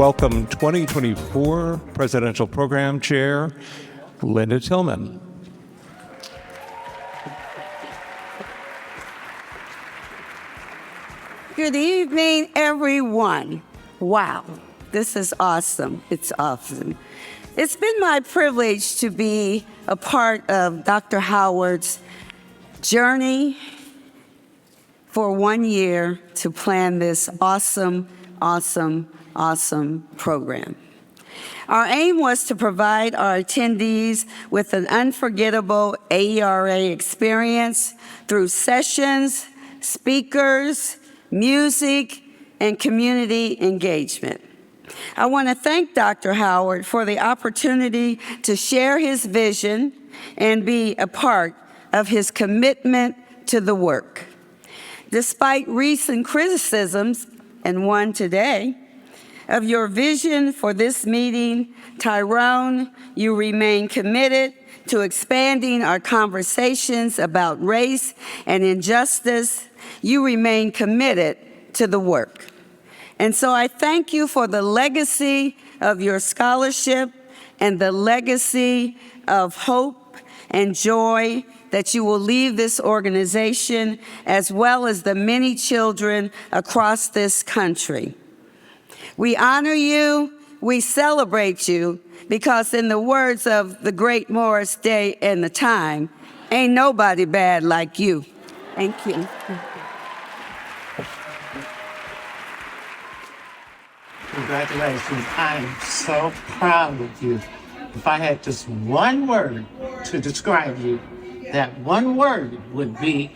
welcome 2024 Presidential Program Chair, Linda Tillman. Good evening, everyone. Wow, this is awesome. It's awesome. It's been my privilege to be a part of Dr. Howard's journey for 1 year to plan this awesome program. Our aim was to provide our attendees with an unforgettable AERA experience through sessions, speakers, music, and community engagement. I want to thank Dr. Howard for the opportunity to share his vision and be a part of his commitment to the work. Despite recent criticisms, and one today, of your vision for this meeting, Tyrone, you remain committed to expanding our conversations about race and injustice. You remain committed to the work. And so I thank you for the legacy of your scholarship and the legacy of hope and joy that you will leave this organization, as well as the many children across this country. We honor you, we celebrate you, because in the words of the great Morris Day and the Time, ain't nobody bad like you. Thank you. Congratulations. I'm so proud of you. If I had just one word to describe you, that one word would be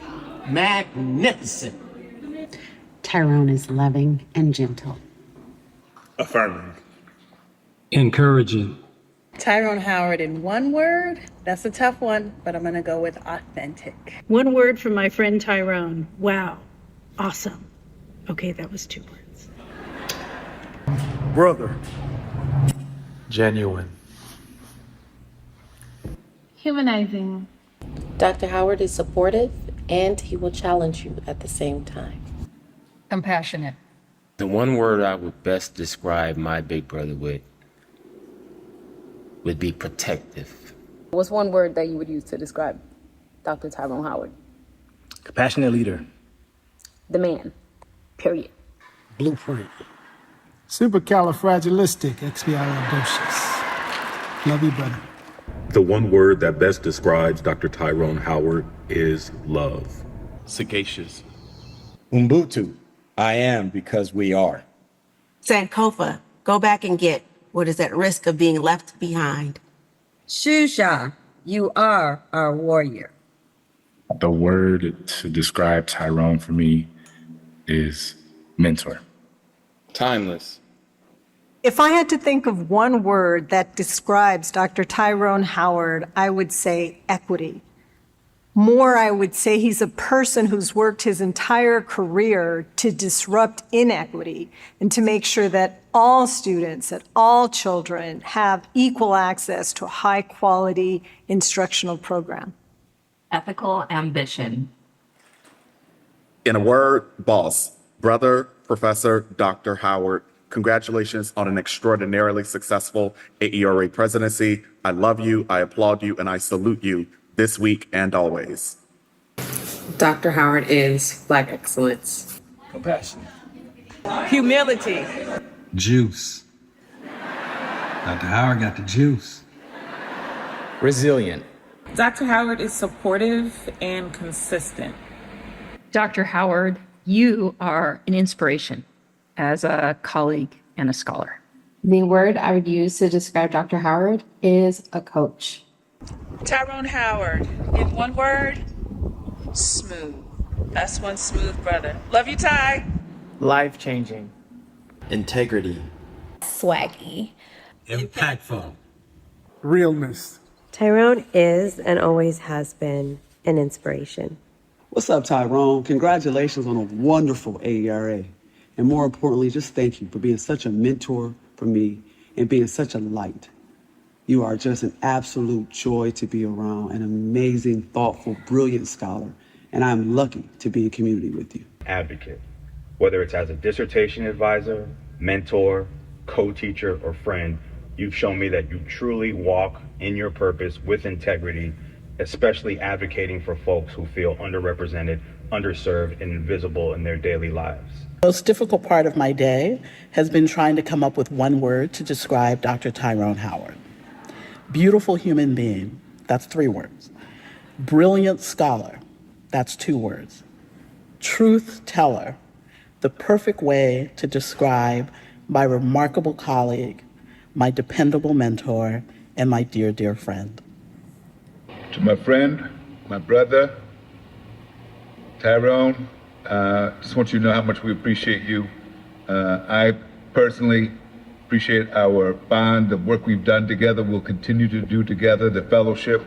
magnificent. Tyrone is loving and gentle. Affirming. Encouraging. Tyrone Howard in one word. That's a tough one, but I'm going to go with authentic. One word from my friend Tyrone. Wow. Awesome. Okay, that was 2 words. Brother. Genuine. Humanizing. Dr. Howard is supportive and he will challenge you at the same time. Compassionate. The one word I would best describe my big brother with would be protective. What's one word that you would use to describe Dr. Tyrone Howard? Compassionate leader. The man. Period. Blueprint. Supercalifragilisticexpialidocious. Love you, brother. The one word that best describes Dr. Tyrone Howard is love. Sagacious. Ubuntu. I am because we are. Sankofa. Go back and get what is at risk of being left behind. Shusha, you are our warrior. The word to describe Tyrone for me is mentor. Timeless. If I had to think of one word that describes Dr. Tyrone Howard, I would say equity. More, I would say he's a person who's worked his entire career to disrupt inequity and to make sure that all students, that all children have equal access to a high-quality instructional program. Ethical ambition. In a word, boss. Brother, Professor Dr. Howard, congratulations on an extraordinarily successful AERA presidency. I love you, I applaud you, and I salute you this week and always. Dr. Howard is Black excellence. Compassion. Humility. Juice. Dr. Howard got the juice. Resilient. Dr. Howard is supportive and consistent. Dr. Howard, you are an inspiration as a colleague and a scholar. The word I would use to describe Dr. Howard is a coach. Tyrone Howard, in one word, smooth. That's one smooth brother. Love you, Ty. Life-changing. Integrity. Swaggy. Impactful. Realness. Tyrone is and always has been an inspiration. What's up, Tyrone? Congratulations on a wonderful AERA. And more importantly, just thank you for being such a mentor for me and being such a light. You are just an absolute joy to be around, an amazing, thoughtful, brilliant scholar, and I'm lucky to be in community with you. Advocate, whether it's as a dissertation advisor, mentor, co-teacher, or friend, you've shown me that you truly walk in your purpose with integrity, especially advocating for folks who feel underrepresented, underserved, and invisible in their daily lives. The most difficult part of my day has been trying to come up with one word to describe Dr. Tyrone Howard. Beautiful human being, that's 3 words. Brilliant scholar, that's 2 words. Truth teller, the perfect way to describe my remarkable colleague, my dependable mentor, and my dear, dear friend. To my friend, my brother, Tyrone, just want you to know how much we appreciate you. I personally appreciate our bond, the work we've done together, we'll continue to do together, the fellowship,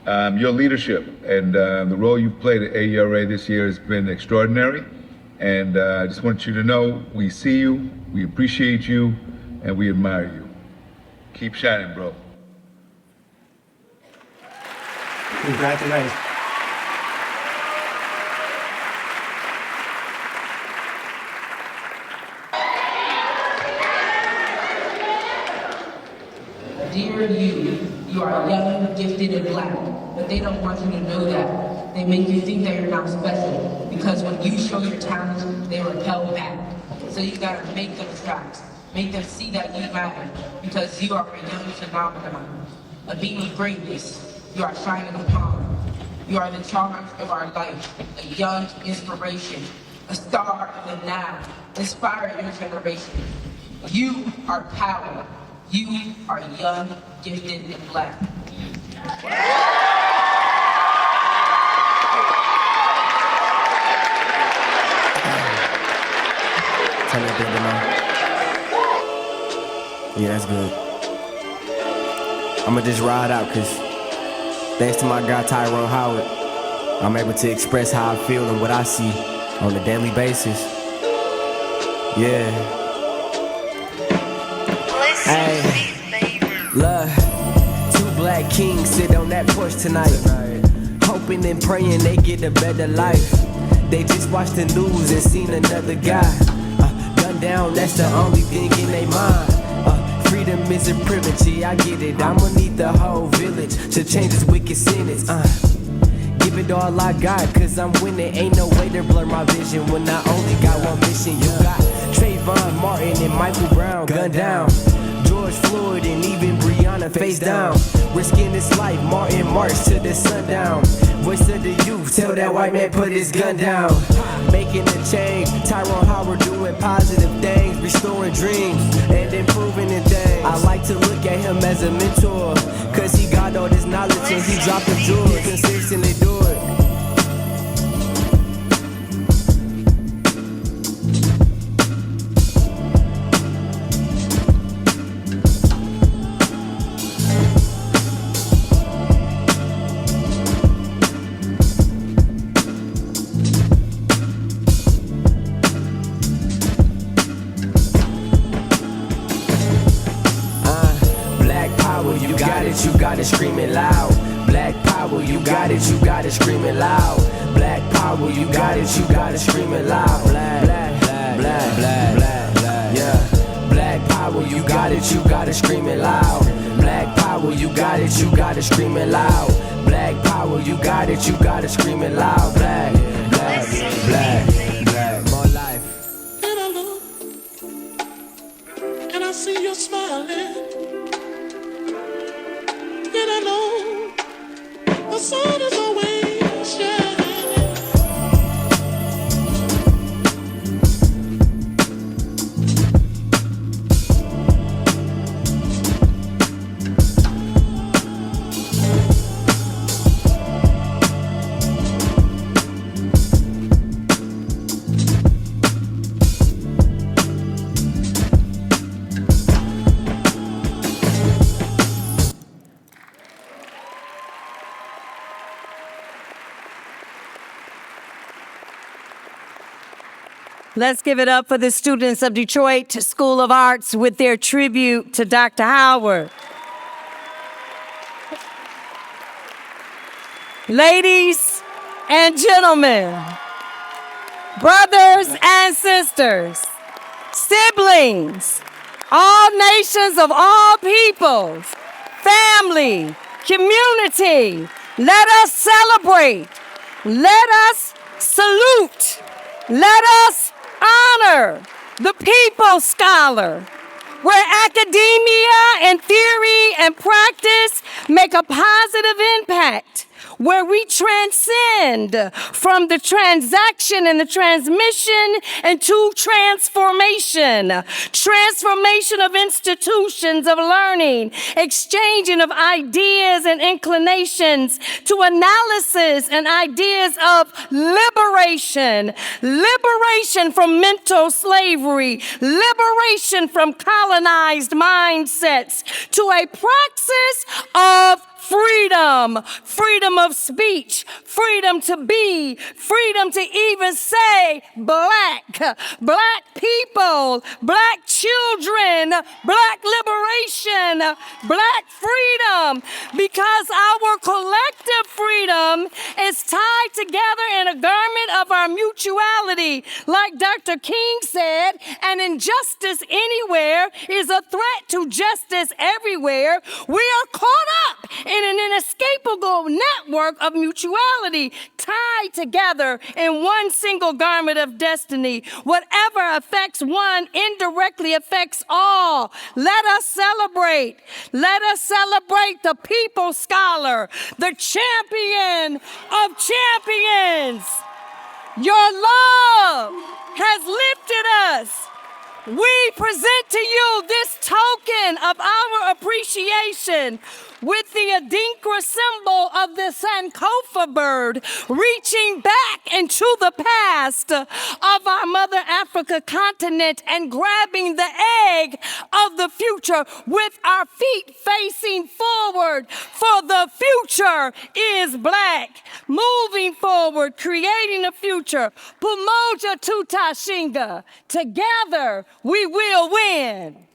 your leadership, and the role you've played at AERA this year has been extraordinary. And I just want you to know we see you, we appreciate you, and we admire you. Keep shining, bro. Congratulations. Dear you are young, gifted, and black, but they don't want you to know that. They make you think that you're not special, because when you show your talent, they repel back. So you gotta make them attract, make them see that you matter, because you are a young phenomenon, a beam of greatness you are shining upon. You are the charge of our life, a young inspiration, a star of the now, inspire your generation. You are power. You are young, gifted, and black. Turn that baby on. Yeah, that's good. I'ma just ride out, cause thanks to my guy Tyrone Howard, I'm able to express how I feel and what I see on a daily basis. Yeah. Hey, look, 2 black kings sit on that porch tonight, hoping and praying they get a better life. They just watched the news and seen another guy gunned down, that's the only thing in their mind. Freedom is a privilege, yeah, I get it. I'ma need the whole village to change this wicked sentence. Give it all I got, cause I'm winning. Ain't no way to blur my vision when I only got one mission. You got Trayvon Martin and Michael Brown gunned down, George Floyd and even Breonna face down. Risking his life, Martin march to the sundown. Voice of the youth, tell that white man put his gun down. Making a change, Tyrone Howard doing positive things, restoring dreams and improving in things. I like to look at him as a mentor, cause he got all this knowledge and he dropped the jewels. He consistently do it. You gotta scream it loud. Black power, you got it, you gotta scream it loud. Black power, you got it, you gotta scream it loud. Black, black, black, black, black, black, yeah. Black power, you got it, you gotta scream it loud. Black power, you got it, you gotta scream it loud. Black power, you got it, you gotta scream it loud. Black, black, black, black, more life. And I look, and I see you smiling. And I know the sun is always shining. Let's give it up for the students of Detroit School of Arts with their tribute to Dr. Howard. Ladies and gentlemen, brothers and sisters, siblings, all nations of all peoples, family, community. Let us celebrate. Let us salute. Let us honor the people scholar, where academia and theory and practice make a positive impact, where we transcend from the transaction and the transmission into transformation. Transformation of institutions of learning, exchanging of ideas and inclinations to analysis and ideas of liberation. Liberation from mental slavery, liberation from colonized mindsets to a praxis of freedom, freedom of speech, freedom to be, freedom to even say black people, black children, black liberation, black freedom, because our collective freedom is tied together in a garment of our mutuality. Like Dr. King said, an injustice anywhere is a threat to justice everywhere. We are caught up in an inescapable network of mutuality, tied together in one single garment of destiny. Whatever affects one indirectly affects all. Let us celebrate. Let us celebrate the people scholar, the champion of champions. Your love has lifted us. We present to you this token of our appreciation with the Adinkra symbol of the Sankofa bird, reaching back into the past of our Mother Africa continent and grabbing the egg of the future with our feet facing forward. For the future is black. Moving forward, creating a future. Pumoja tutashinga. Together we will win.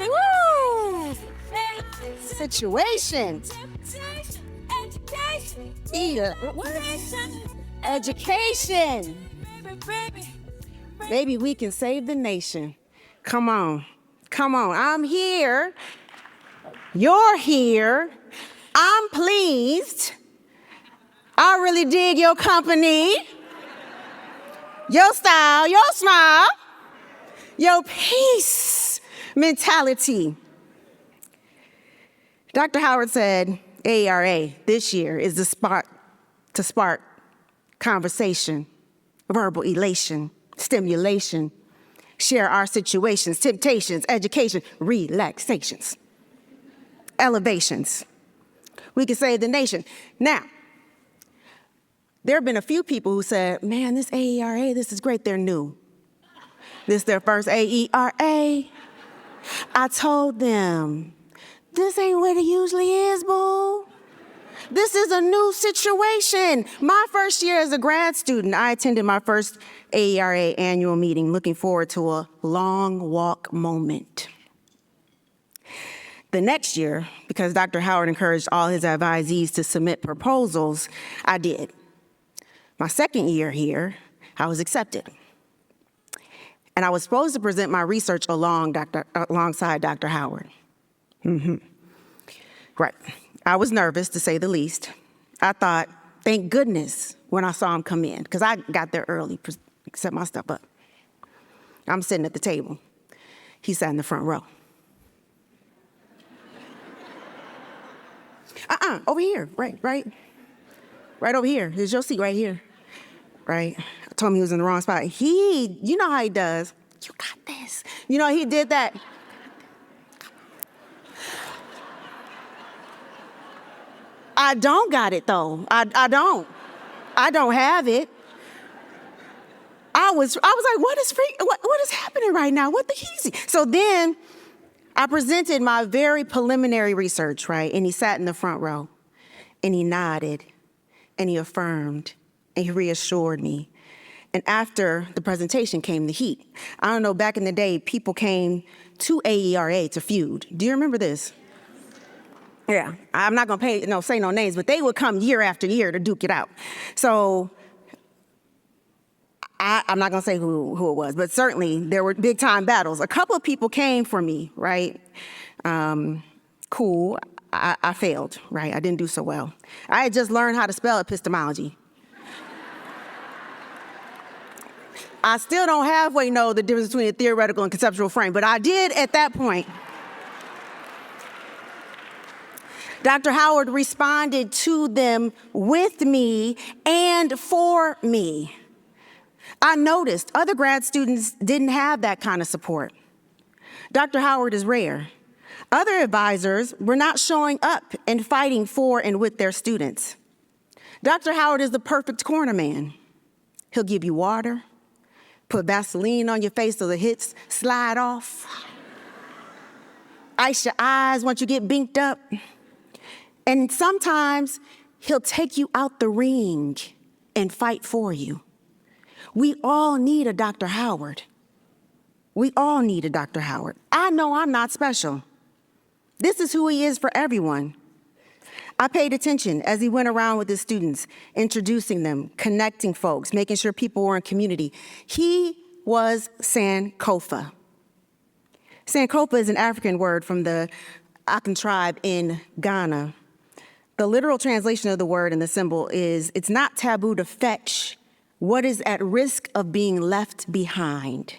Woo! Situations. Education. Baby, we can save the nation. Come on. Come on. I'm here. You're here. I'm pleased. I really dig your company, your style, your smile, your peace mentality. Dr. Howard said AERA this year is the spot to spark conversation, verbal elation, stimulation, share our situations, temptations, education, relaxations, elevations. We can save the nation. Now, there have been a few people who said, man, this AERA, this is great, they're new. This is their first AERA. I told them, this ain't what it usually is, boo. This is a new situation. My first year as a grad student, I attended my first AERA annual meeting, looking forward to a long walk moment. The next year, because Dr. Howard encouraged all his advisees to submit proposals, I did. My second year here, I was accepted. And I was supposed to present my research alongside Dr. Howard. Right. I was nervous, to say the least. I thought, thank goodness, when I saw him come in, because I got there early, set my stuff up. I'm sitting at the table. He sat in the front row. Over here, right over here. Here's your seat right here, right? I told him he was in the wrong spot. You know how he does. You got this. You know, he did that. I don't got it though. I don't have it. I was like, what is happening right now? What the heezy? So then I presented my very preliminary research, right? And he sat in the front row and he nodded and he affirmed and he reassured me. And after the presentation came the heat. I don't know, back in the day, people came to AERA to feud. Do you remember this? Yeah, I'm not gonna say no names, but they would come year after year to duke it out. So I'm not gonna say who it was, but certainly there were big time battles. A couple of people came for me, right? Cool, I failed, right? I didn't do so well. I had just learned how to spell epistemology. I still don't halfway know the difference between a theoretical and conceptual frame, but I did at that point. Dr. Howard responded to them with me and for me. I noticed other grad students didn't have that kind of support. Dr. Howard is rare. Other advisors were not showing up and fighting for and with their students. Dr. Howard is the perfect corner man. He'll give you water, put Vaseline on your face so the hits slide off, ice your eyes once you get binked up. And sometimes he'll take you out the ring and fight for you. We all need a Dr. Howard. We all need a Dr. Howard. I know I'm not special. This is who he is for everyone. I paid attention as he went around with his students, introducing them, connecting folks, making sure people were in community. He was Sankofa. Sankofa is an African word from the Akan tribe in Ghana. The literal translation of the word and the symbol is, it's not taboo to fetch what is at risk of being left behind.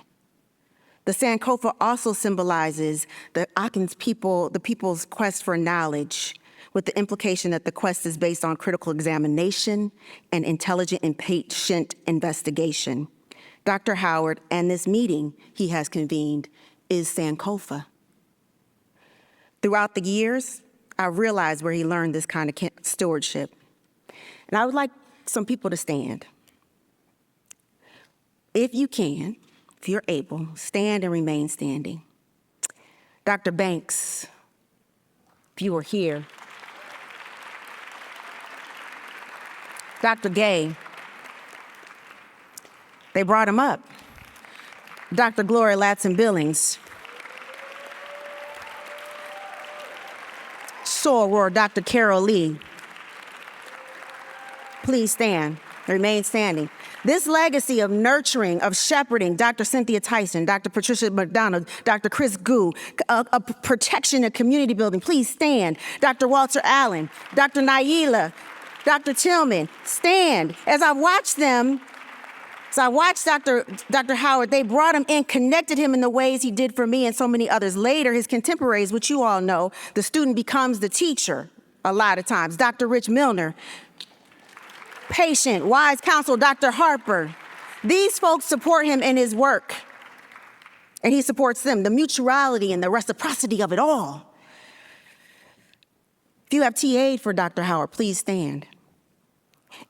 The Sankofa also symbolizes the Akan's people, the people's quest for knowledge, with the implication that the quest is based on critical examination and intelligent and patient investigation. Dr. Howard and this meeting he has convened is Sankofa. Throughout the years, I realized where he learned this kind of stewardship. And I would like some people to stand. If you can, if you're able, stand and remain standing. Dr. Banks, if you were here. Dr. Gay, they brought him up. Dr. Gloria Ladson-Billings, soror Dr. Carol Lee. Please stand, remain standing. This legacy of nurturing, of shepherding, Dr. Cynthia Tyson, Dr. Patricia McDonald, Dr. Chris Gu, a protection and community building, please stand. Dr. Walter Allen, Dr. Naila, Dr. Tillman, stand. As I watched them, Dr. Howard, they brought him in, connected him in the ways he did for me and so many others. Later, his contemporaries, which you all know, the student becomes the teacher a lot of times. Dr. Rich Milner, patient, wise counsel, Dr. Harper. These folks support him in his work, and he supports them, the mutuality and the reciprocity of it all. If you have TA'd for Dr. Howard, please stand.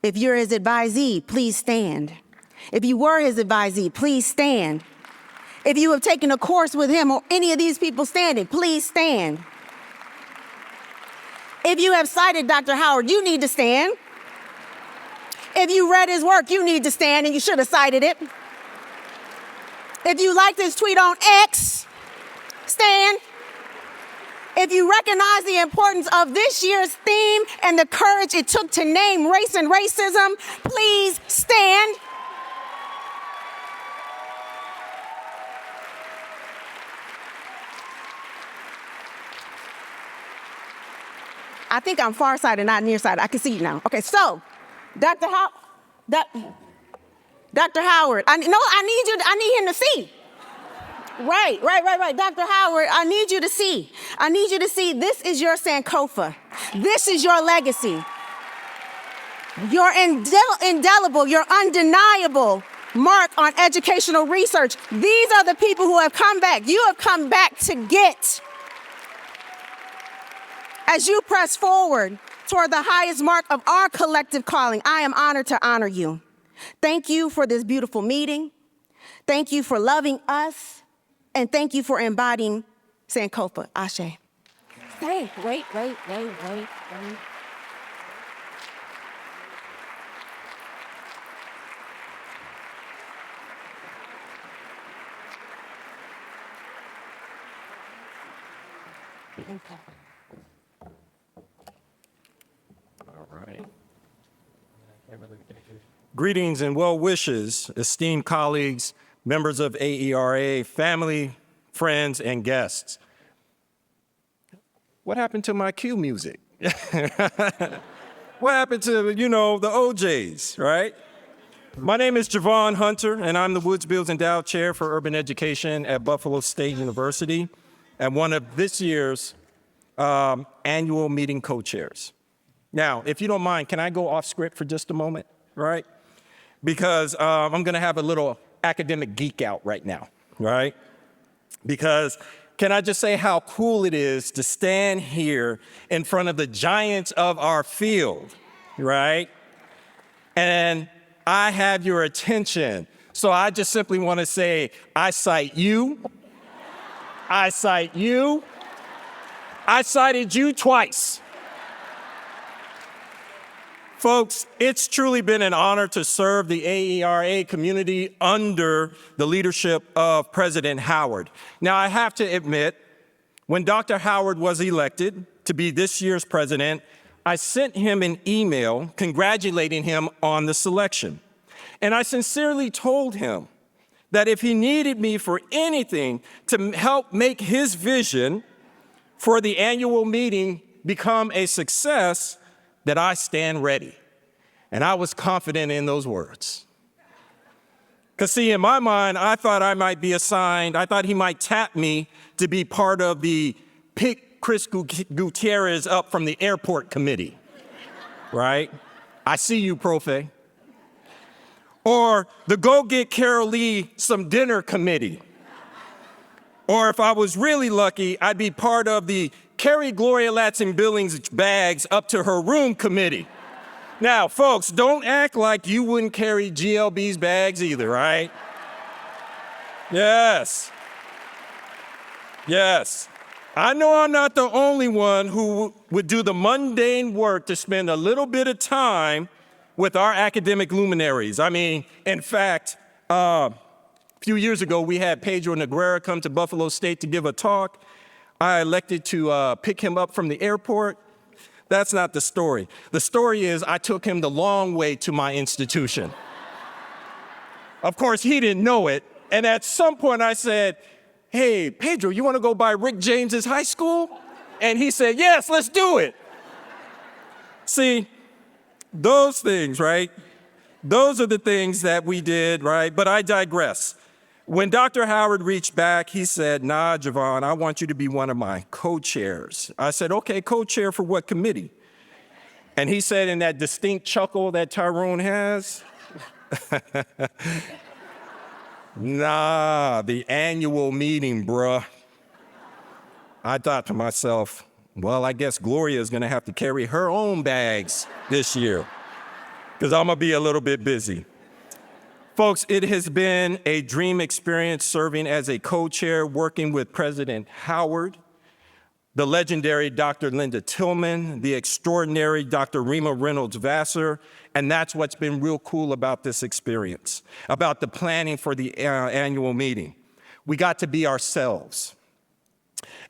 If you're his advisee, please stand. If you were his advisee, please stand. If you have taken a course with him or any of these people standing, please stand. If you have cited Dr. Howard, you need to stand. If you read his work, you need to stand, and you should have cited it. If you liked his tweet on X, stand. If you recognize the importance of this year's theme and the courage it took to name race and racism, please stand. I think I'm farsighted, not nearsighted. I can see you now. Okay, so, Dr. Howard, I need him to see. Right. Dr. Howard, I need you to see. I need you to see this is your Sankofa. This is your legacy. Your indelible, your undeniable mark on educational research. These are the people who have come back. You have come back to get. As you press forward toward the highest mark of our collective calling, I am honored to honor you. Thank you for this beautiful meeting. Thank you for loving us. And thank you for embodying Sankofa. Ashe. Hey, wait. All right. Greetings and well wishes, esteemed colleagues, members of AERA, family, friends, and guests. What happened to my cue music? What happened to, the OJs, right? My name is Javon Hunter, and I'm the Woods Bills Endowed Chair for Urban Education at Buffalo State University, and one of this year's annual meeting co-chairs. Now, if you don't mind, can I go off script for just a moment, right? Because I'm gonna have a little academic geek out right now, right? Because can I just say how cool it is to stand here in front of the giants of our field, right? And I have your attention. So I just simply want to say, I cite you. I cite you. I cited you twice. Folks, it's truly been an honor to serve the AERA community under the leadership of President Howard. Now, I have to admit, when Dr. Howard was elected to be this year's president, I sent him an email congratulating him on the selection. And I sincerely told him that if he needed me for anything to help make his vision for the annual meeting become a success, that I stand ready. And I was confident in those words. Because see, in my mind, I thought I might be assigned, I thought he might tap me to be part of the pick Chris Gutierrez up from the airport committee, right? I see you, Profe. Or the go get Carol Lee some dinner committee. Or if I was really lucky, I'd be part of the carry Gloria Ladson Billings bags up to her room committee. Now, folks, don't act like you wouldn't carry GLB's bags either, right? Yes. I know I'm not the only one who would do the mundane work to spend a little bit of time with our academic luminaries. I mean, in fact, a few years ago, we had Pedro Noguera come to Buffalo State to give a talk. I elected to pick him up from the airport. That's not the story. The story is I took him the long way to my institution. Of course, he didn't know it. And at some point I said, hey, Pedro, you want to go by Rick James's high school? And he said, yes, let's do it. See, those things, right? Those are the things that we did, right? But I digress. When Dr. Howard reached back, he said, nah, Javon, I want you to be one of my co-chairs. I said, okay, co-chair for what committee? And he said in that distinct chuckle that Tyrone has, nah, the annual meeting, bruh. I thought to myself, well, I guess Gloria is gonna have to carry her own bags this year, because I'm gonna be a little bit busy. Folks, it has been a dream experience serving as a co-chair, working with President Howard, the legendary Dr. Linda Tillman, the extraordinary Dr. Rima Reynolds Vassar, and that's what's been real cool about this experience, about the planning for the annual meeting. We got to be ourselves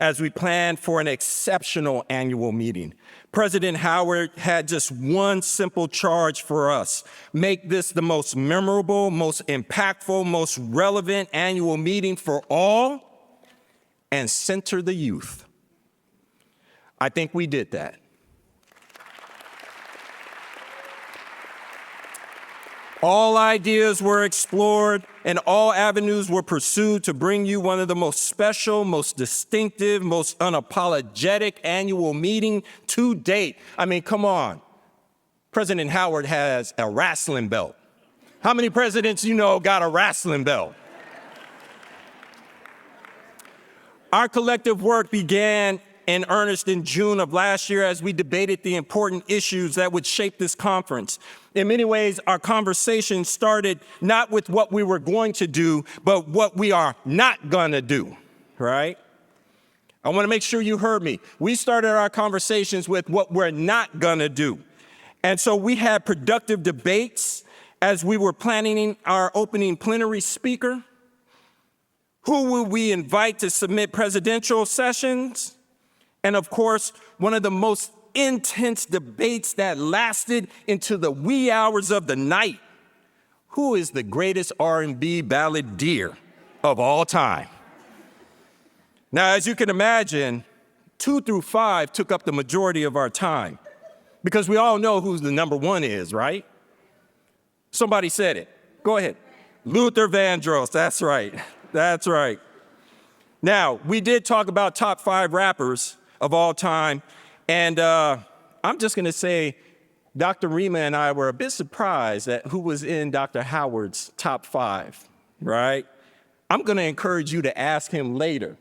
as we planned for an exceptional annual meeting. President Howard had just one simple charge for us: make this the most memorable, most impactful, most relevant annual meeting for all, and center the youth. I think we did that. All ideas were explored and all avenues were pursued to bring you one of the most special, most distinctive, most unapologetic annual meeting to date. I mean, come on. President Howard has a wrestling belt. How many presidents you know got a wrestling belt? Our collective work began in earnest in June of last year as we debated the important issues that would shape this conference. In many ways, our conversation started not with what we were going to do, but what we are not going to do, right? I want to make sure you heard me. We started our conversations with what we're not going to do. And so we had productive debates as we were planning our opening plenary speaker. Who will we invite to submit presidential sessions? And of course, one of the most intense debates that lasted into the wee hours of the night. Who is the greatest R&B balladeer of all time? Now, as you can imagine, 2 through 5 took up the majority of our time because we all know who the number one is, right? Somebody said it. Go ahead. Luther Vandross, that's right. That's right. Now, we did talk about top 5 rappers of all time, and I'm just going to say Dr. Rima and I were a bit surprised at who was in Dr. Howard's top 5, right? I'm going to encourage you to ask him later.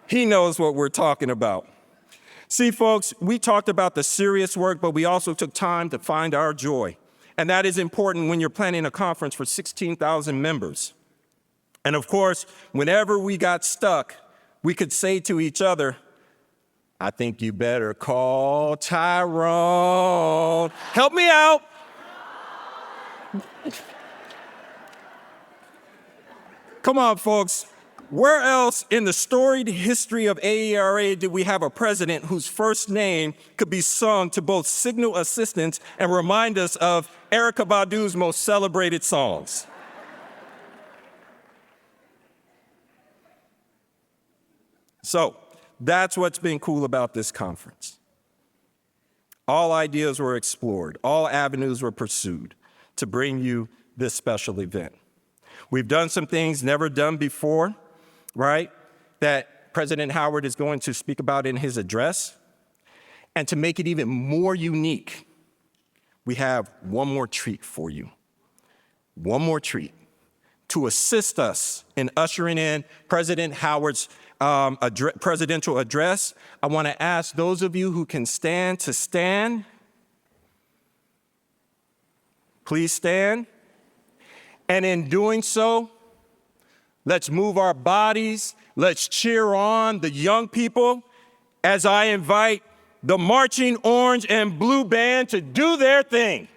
He knows what we're talking about. See, folks, we talked about the serious work, but we also took time to find our joy, and that is important when you're planning a conference for 16,000 members. And of course, whenever we got stuck, we could say to each other, I think you better call Tyrone. Help me out. Come on, folks. Where else in the storied history of AERA did we have a president whose first name could be sung to both signal assistance and remind us of Erykah Badu's most celebrated songs? So that's what's been cool about this conference. All ideas were explored, all avenues were pursued to bring you this special event. We've done some things never done before, right, that President Howard is going to speak about in his address. And to make it even more unique, we have one more treat for you. One more treat. To assist us in ushering in President Howard's presidential address, I want to ask those of you who can stand to stand. Please stand. And in doing so, let's move our bodies. Let's cheer on the young people as I invite the Marching Orange and Blue Band to do their thing.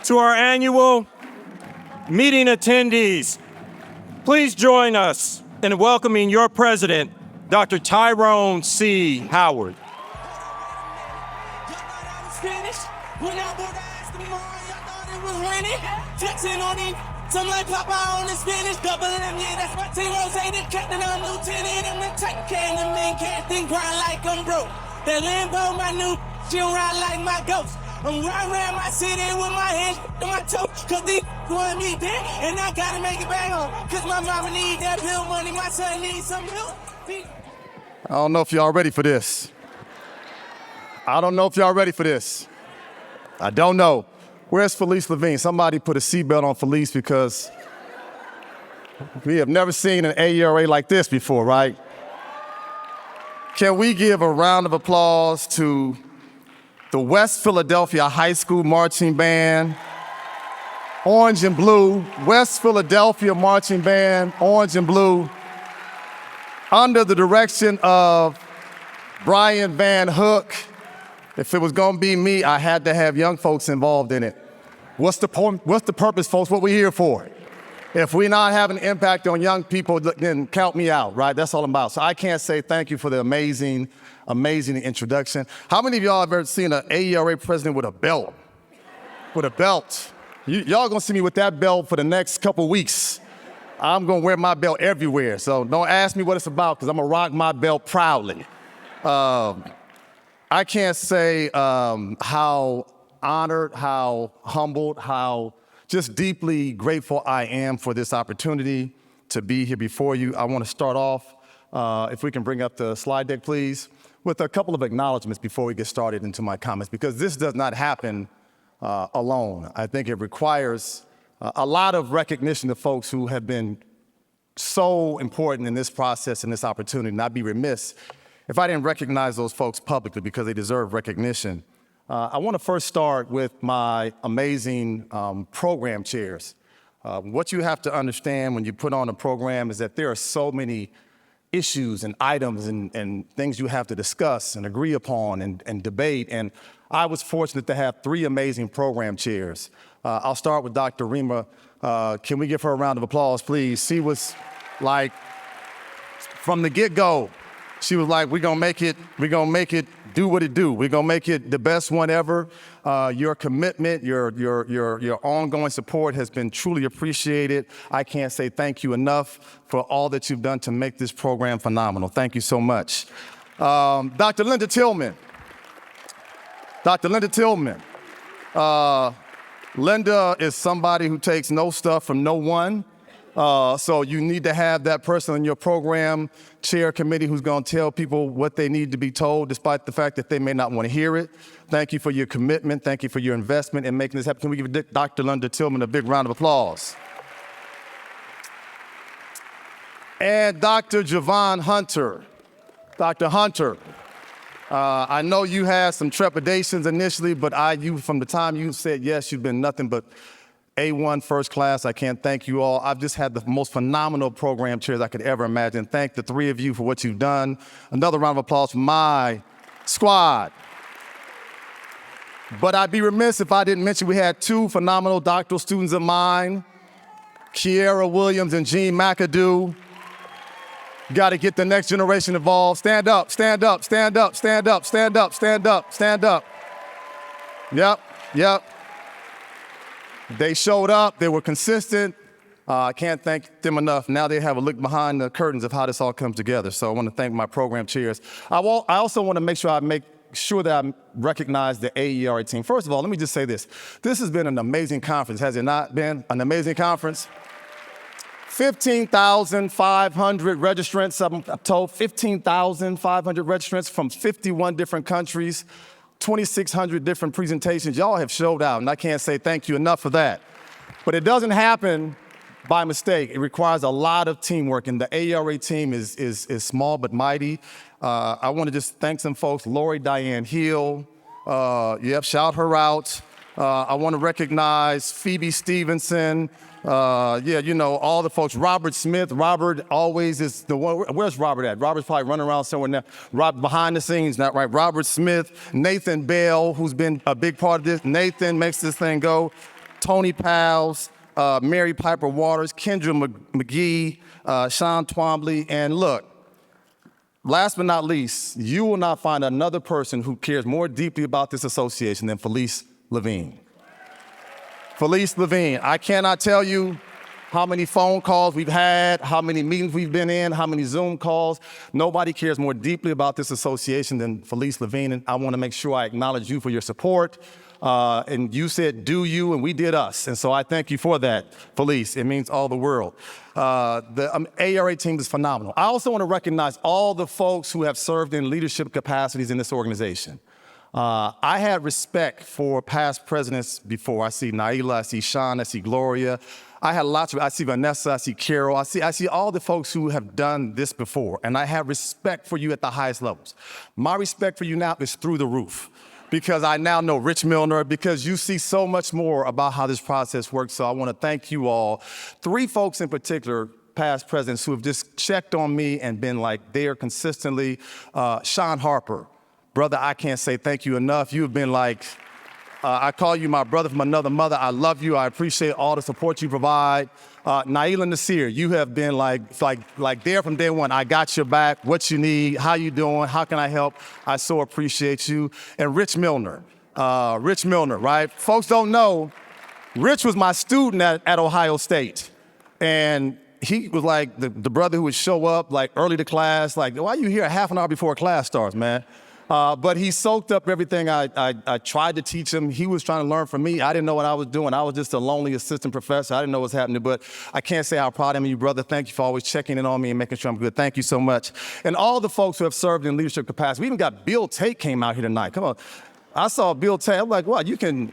To our annual meeting attendees, please join us in welcoming your president, Dr. Tyrone C. Howard. Some like Papa on the Spanish, double M, yeah, that's my team. Rose, the captain, I'm lieutenant. I'm the type can the man can't think, grind like I'm broke. That Lambo, my new, she don't ride like my ghost. I'm riding around my city with my hands on my toes, cause these want me there, and I gotta make it back home. Cause my mama need that bill money, my son needs some help. I don't know if y'all ready for this. I don't know if y'all ready for this. I don't know. Where's Felice Levine? Somebody put a seatbelt on Felice because we have never seen an AERA like this before, right? Can we give a round of applause to the West Philadelphia High School Marching Band, Orange and Blue, West Philadelphia Marching Band, Orange and Blue, under the direction of Brian Van Hook. If it was gonna be me, I had to have young folks involved in it. What's the purpose, folks? What we're here for? If we're not having an impact on young people, then count me out, right? That's all I'm about. So I can't say thank you for the amazing introduction. How many of y'all have ever seen an AERA president with a belt? With a belt. Y'all gonna see me with that belt for the next couple weeks. I'm gonna wear my belt everywhere. So don't ask me what it's about, because I'm gonna rock my belt proudly. I can't say how honored, how humbled, how just deeply grateful I am for this opportunity to be here before you. I want to start off, if we can bring up the slide deck, please, with a couple of acknowledgments before we get started into my comments, because this does not happen alone. I think it requires a lot of recognition of folks who have been so important in this process and this opportunity, and I'd be remiss if I didn't recognize those folks publicly, because they deserve recognition. I want to first start with my amazing program chairs. What you have to understand when you put on a program is that there are so many issues and items and things you have to discuss and agree upon and debate. And I was fortunate to have three amazing program chairs. I'll start with Dr. Rima. Can we give her a round of applause, please? She was like, from the get-go, She was like, we're gonna make it do what it do. We're gonna make it the best one ever. Your commitment, your ongoing support has been truly appreciated. I can't say thank you enough for all that you've done to make this program phenomenal. Thank you so much. Dr. Linda Tillman. Dr. Linda Tillman. Linda is somebody who takes no stuff from no one. So you need to have that person in your program chair committee who's going to tell people what they need to be told, despite the fact that they may not want to hear it. Thank you for your commitment. Thank you for your investment in making this happen. Can we give Dr. Linda Tillman a big round of applause? And Dr. Javon Hunter. Dr. Hunter, I know you had some trepidations initially, but from the time you said yes, you've been nothing but A1 first class. I can't thank you all. I've just had the most phenomenal program chairs I could ever imagine. Thank the three of you for what you've done. Another round of applause for my squad. But I'd be remiss if I didn't mention we had two phenomenal doctoral students of mine, Kiera Williams and Jean McAdoo. Got to get the next generation involved. Stand up, stand up, stand up, stand up, stand up, stand up, stand up. Yep. They showed up, they were consistent. I can't thank them enough. Now they have a look behind the curtains of how this all comes together. So I want to thank my program chairs. I also want to make sure that I recognize the AERA team. First of all, let me just say this. This has been an amazing conference, has it not been? An amazing conference? 15,500 registrants, I'm told 15,500 registrants from 51 different countries. 2,600 different presentations. Y'all have showed out, and I can't say thank you enough for that. But it doesn't happen by mistake. It requires a lot of teamwork, and the AERA team is small but mighty. I want to just thank some folks. Lori Diane Hill, shout her out. I want to recognize Phoebe Stevenson. All the folks. Robert Smith. Robert always is the one. Where's Robert at? Robert's probably running around somewhere now. Behind the scenes, not right. Robert Smith. Nathan Bell, who's been a big part of this. Nathan makes this thing go. Tony Pals, Mary Piper Waters, Kendra McGee, Sean Twombly. And look, last but not least, you will not find another person who cares more deeply about this association than Felice Levine. Felice Levine, I cannot tell you how many phone calls we've had, how many meetings we've been in, how many Zoom calls. Nobody cares more deeply about this association than Felice Levine, and I want to make sure I acknowledge you for your support. And you said, do you, and we did us. And so I thank you for that, Felice. It means all the world. The AERA team is phenomenal. I also want to recognize all the folks who have served in leadership capacities in this organization. I had respect for past presidents before. I see Naila, I see Sean, I see Gloria. I see Vanessa, I see Carol, I see all the folks who have done this before, and I have respect for you at the highest levels. My respect for you now is through the roof, because I now know Rich Milner, because you see so much more about how this process works, so I want to thank you all. Three folks in particular, past presidents, who have just checked on me and been like there consistently. Sean Harper. Brother, I can't say thank you enough. You have been like, I call you my brother from another mother. I love you. I appreciate all the support you provide. Naila Nasir, you have been like there from day one. I got your back. What you need? How you doing? How can I help? I so appreciate you. And Rich Milner, right? Folks don't know, Rich was my student at Ohio State. And he was like the brother who would show up like early to class, like, why are you here a half an hour before class starts, man? But he soaked up everything I tried to teach him. He was trying to learn from me. I didn't know what I was doing. I was just a lonely assistant professor. I didn't know what was happening, but I can't say how proud I am of you, brother. Thank you for always checking in on me and making sure I'm good. Thank you so much. And all the folks who have served in leadership capacity. We even got Bill Tate came out here tonight. Come on. I saw Bill Tate. I'm like, wow, you can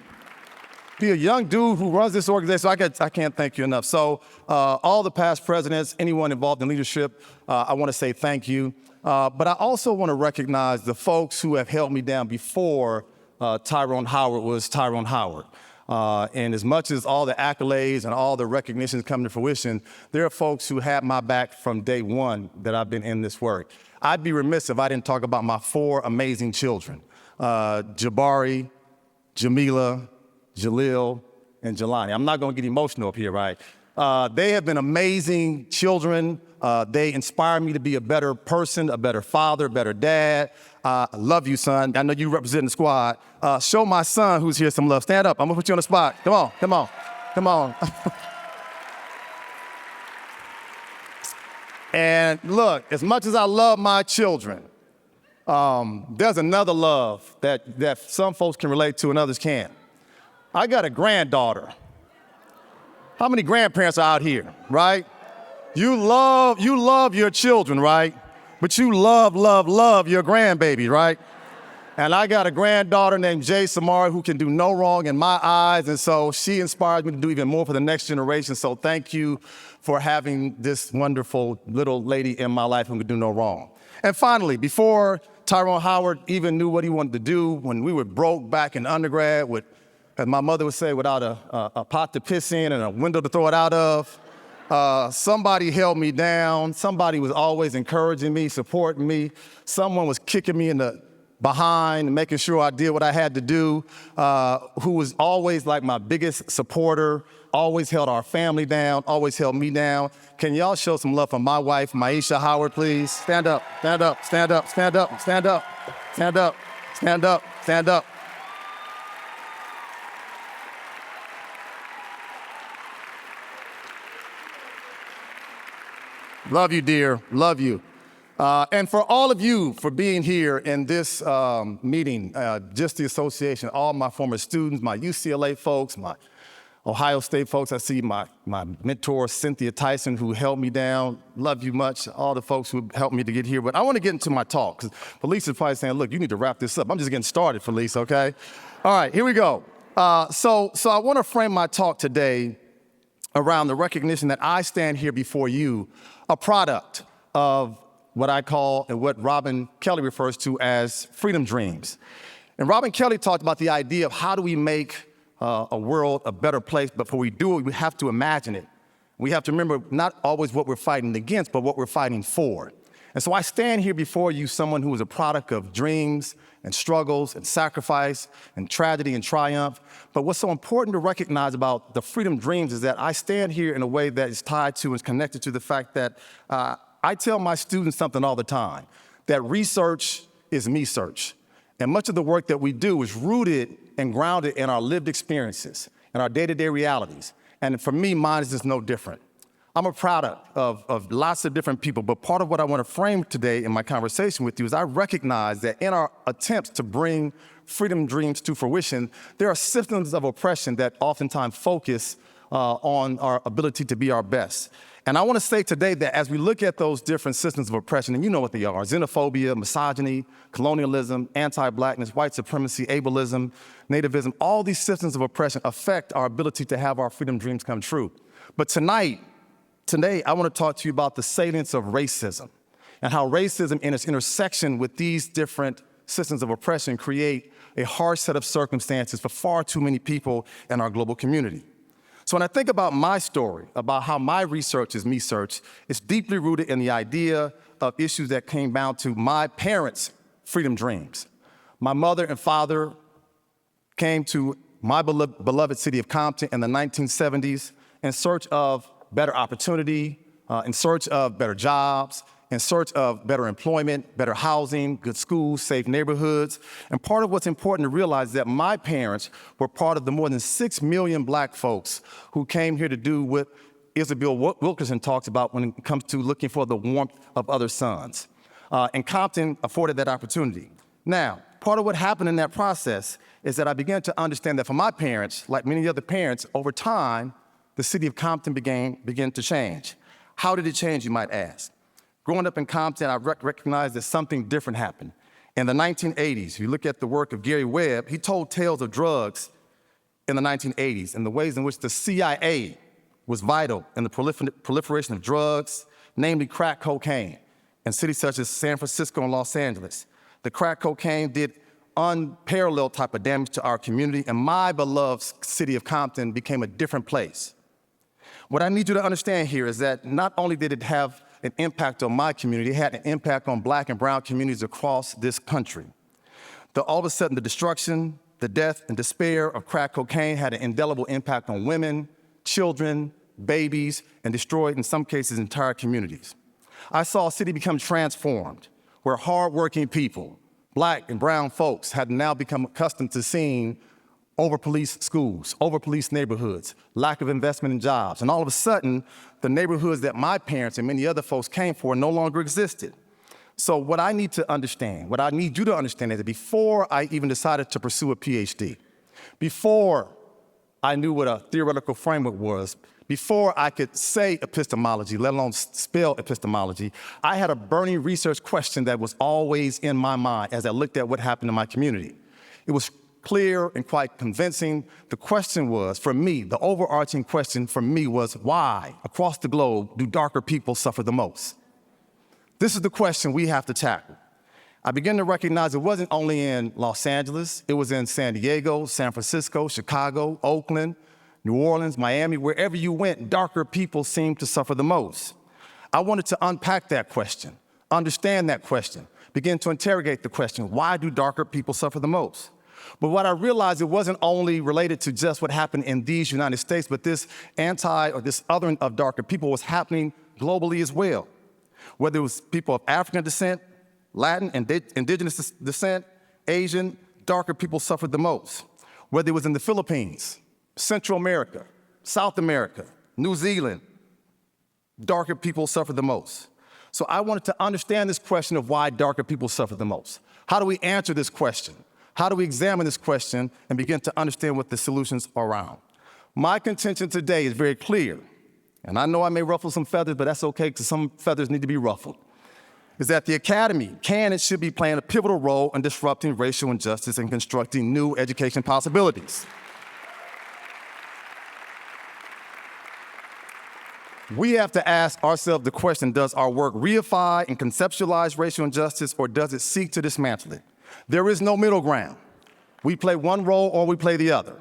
be a young dude who runs this organization. I can't thank you enough. So all the past presidents, anyone involved in leadership, I want to say thank you. But I also want to recognize the folks who have held me down before Tyrone Howard was Tyrone Howard. And as much as all the accolades and all the recognitions come to fruition, there are folks who had my back from day one that I've been in this work. I'd be remiss if I didn't talk about my four amazing children, Jabari, Jamila, Jalil, and Jelani. I'm not going to get emotional up here, right? They have been amazing children. They inspire me to be a better person, a better father, a better dad. I love you, son. I know you represent the squad. Show my son who's here some love. Stand up. I'm gonna put you on the spot. Come on, come on, come on. And look, as much as I love my children, there's another love that some folks can relate to and others can't. I got a granddaughter. How many grandparents are out here, right? You love your children, right? But you love your grandbaby, right? And I got a granddaughter named Jay Samari who can do no wrong in my eyes, and so she inspires me to do even more for the next generation. So thank you for having this wonderful little lady in my life who can do no wrong. And finally, before Tyrone Howard even knew what he wanted to do, when we were broke back in undergrad with, as my mother would say, without a pot to piss in and a window to throw it out of, somebody held me down. Somebody was always encouraging me, supporting me. Someone was kicking me in the behind and making sure I did what I had to do, who was always like my biggest supporter, always held our family down, always held me down. Can y'all show some love for my wife, Maisha Howard, please? Stand up, stand up, stand up, stand up, stand up, stand up, stand up, stand up. Love you, dear, love you. And for all of you for being here in this meeting, just the association, all my former students, my UCLA folks, my Ohio State folks, I see my mentor, Cynthia Tyson, who held me down. Love you much, all the folks who helped me to get here. But I want to get into my talk, because Felice is probably saying, look, you need to wrap this up. I'm just getting started, Felice, okay? All right, here we go. So I want to frame my talk today around the recognition that I stand here before you, a product of what I call and what Robin Kelly refers to as freedom dreams. And Robin Kelly talked about the idea of how do we make a world a better place, but before we do it, we have to imagine it. We have to remember not always what we're fighting against, but what we're fighting for. And so I stand here before you, someone who is a product of dreams and struggles and sacrifice and tragedy and triumph. But what's so important to recognize about the freedom dreams is that I stand here in a way that is tied to and connected to the fact that I tell my students something all the time, that research is me search. And much of the work that we do is rooted and grounded in our lived experiences and our day-to-day realities. And for me, mine is just no different. I'm a product of lots of different people, but part of what I want to frame today in my conversation with you is I recognize that in our attempts to bring freedom dreams to fruition, there are systems of oppression that oftentimes focus on our ability to be our best. And I want to say today that as we look at those different systems of oppression, and you know what they are, xenophobia, misogyny, colonialism, anti-blackness, white supremacy, ableism, nativism, all these systems of oppression affect our ability to have our freedom dreams come true. But today, I want to talk to you about the salience of racism and how racism in its intersection with these different systems of oppression create a harsh set of circumstances for far too many people in our global community. So when I think about my story, about how my research is me search, it's deeply rooted in the idea of issues that came down to my parents' freedom dreams. My mother and father came to my beloved city of Compton in the 1970s in search of better opportunity, in search of better jobs, in search of better employment, better housing, good schools, safe neighborhoods. And part of what's important to realize is that my parents were part of the more than 6 million black folks who came here to do what Isabel Wilkerson talks about when it comes to looking for the warmth of other suns. And Compton afforded that opportunity. Now, part of what happened in that process is that I began to understand that for my parents, like many other parents, over time, the city of Compton began to change. How did it change, you might ask? Growing up in Compton, I recognized that something different happened. In the 1980s, if you look at the work of Gary Webb, he told tales of drugs in the 1980s and the ways in which the CIA was vital in the proliferation of drugs, namely crack cocaine, in cities such as San Francisco and Los Angeles. The crack cocaine did unparalleled type of damage to our community, and my beloved city of Compton became a different place. What I need you to understand here is that not only did it have an impact on my community, it had an impact on black and brown communities across this country. All of a sudden, the destruction, the death, and despair of crack cocaine had an indelible impact on women, children, babies, and destroyed, in some cases, entire communities. I saw a city become transformed, where hardworking people, Black and brown folks, had now become accustomed to seeing over-policed schools, over-policed neighborhoods, lack of investment in jobs. And all of a sudden, the neighborhoods that my parents and many other folks came for no longer existed. So what I need to understand, what I need you to understand is that before I even decided to pursue a PhD, before I knew what a theoretical framework was, before I could say epistemology, let alone spell epistemology, I had a burning research question that was always in my mind as I looked at what happened in my community. It was clear and quite convincing. The question was, for me, the overarching question for me was, why, across the globe, do darker people suffer the most? This is the question we have to tackle. I began to recognize it wasn't only in Los Angeles, it was in San Diego, San Francisco, Chicago, Oakland, New Orleans, Miami, wherever you went, darker people seemed to suffer the most. I wanted to unpack that question, understand that question, begin to interrogate the question, why do darker people suffer the most? But what I realized, it wasn't only related to just what happened in these United States, but this this othering of darker people was happening globally as well. Whether it was people of African descent, Latin, indigenous descent, Asian, darker people suffered the most. Whether it was in the Philippines, Central America, South America, New Zealand, darker people suffer the most. So I wanted to understand this question of why darker people suffer the most. How do we answer this question? How do we examine this question and begin to understand what the solutions are around? My contention today is very clear, and I know I may ruffle some feathers, but that's okay because some feathers need to be ruffled, is that the academy can and should be playing a pivotal role in disrupting racial injustice and constructing new education possibilities. We have to ask ourselves the question, does our work reify and conceptualize racial injustice, or does it seek to dismantle it? There is no middle ground. We play one role or we play the other.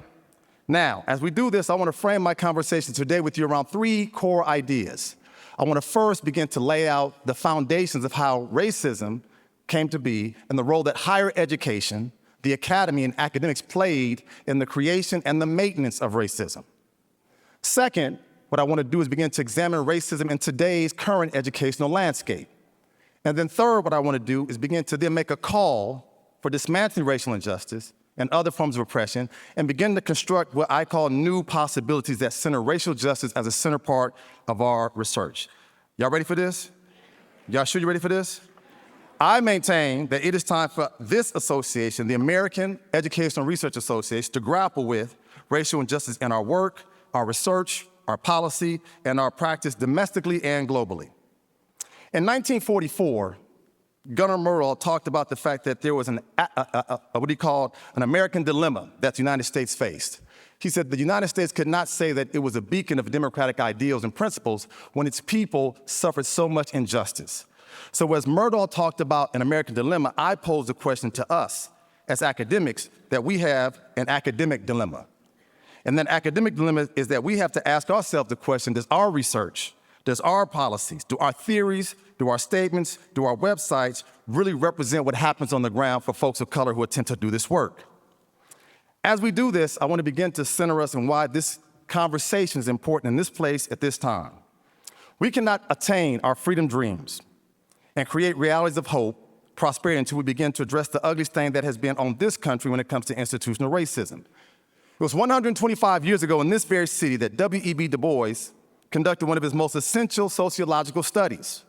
Now, as we do this, I want to frame my conversation today with you around three core ideas. I want to first begin to lay out the foundations of how racism came to be and the role that higher education, the academy, and academics played in the creation and the maintenance of racism. Second, what I want to do is begin to examine racism in today's current educational landscape. And then third, what I want to do is begin to then make a call for dismantling racial injustice and other forms of oppression and begin to construct what I call new possibilities that center racial justice as a center part of our research. Y'all ready for this? Y'all sure you're ready for this? I maintain that it is time for this association, the American Educational Research Association, to grapple with racial injustice in our work, our research, our policy, and our practice domestically and globally. In 1944, Gunnar Myrdal talked about the fact that there was what he called an American dilemma that the United States faced. He said the United States could not say that it was a beacon of democratic ideals and principles when its people suffered so much injustice. So as Myrdal talked about an American dilemma, I posed a question to us as academics that we have an academic dilemma. And that academic dilemma is that we have to ask ourselves the question, does our research, does our policies, do our theories, do our statements, do our websites really represent what happens on the ground for folks of color who attempt to do this work? As we do this, I want to begin to center us on why this conversation is important in this place at this time. We cannot attain our freedom dreams and create realities of hope, prosperity, until we begin to address the ugly stain that has been on this country when it comes to institutional racism. It was 125 years ago in this very city that W.E.B. Du Bois conducted one of his most essential sociological studies.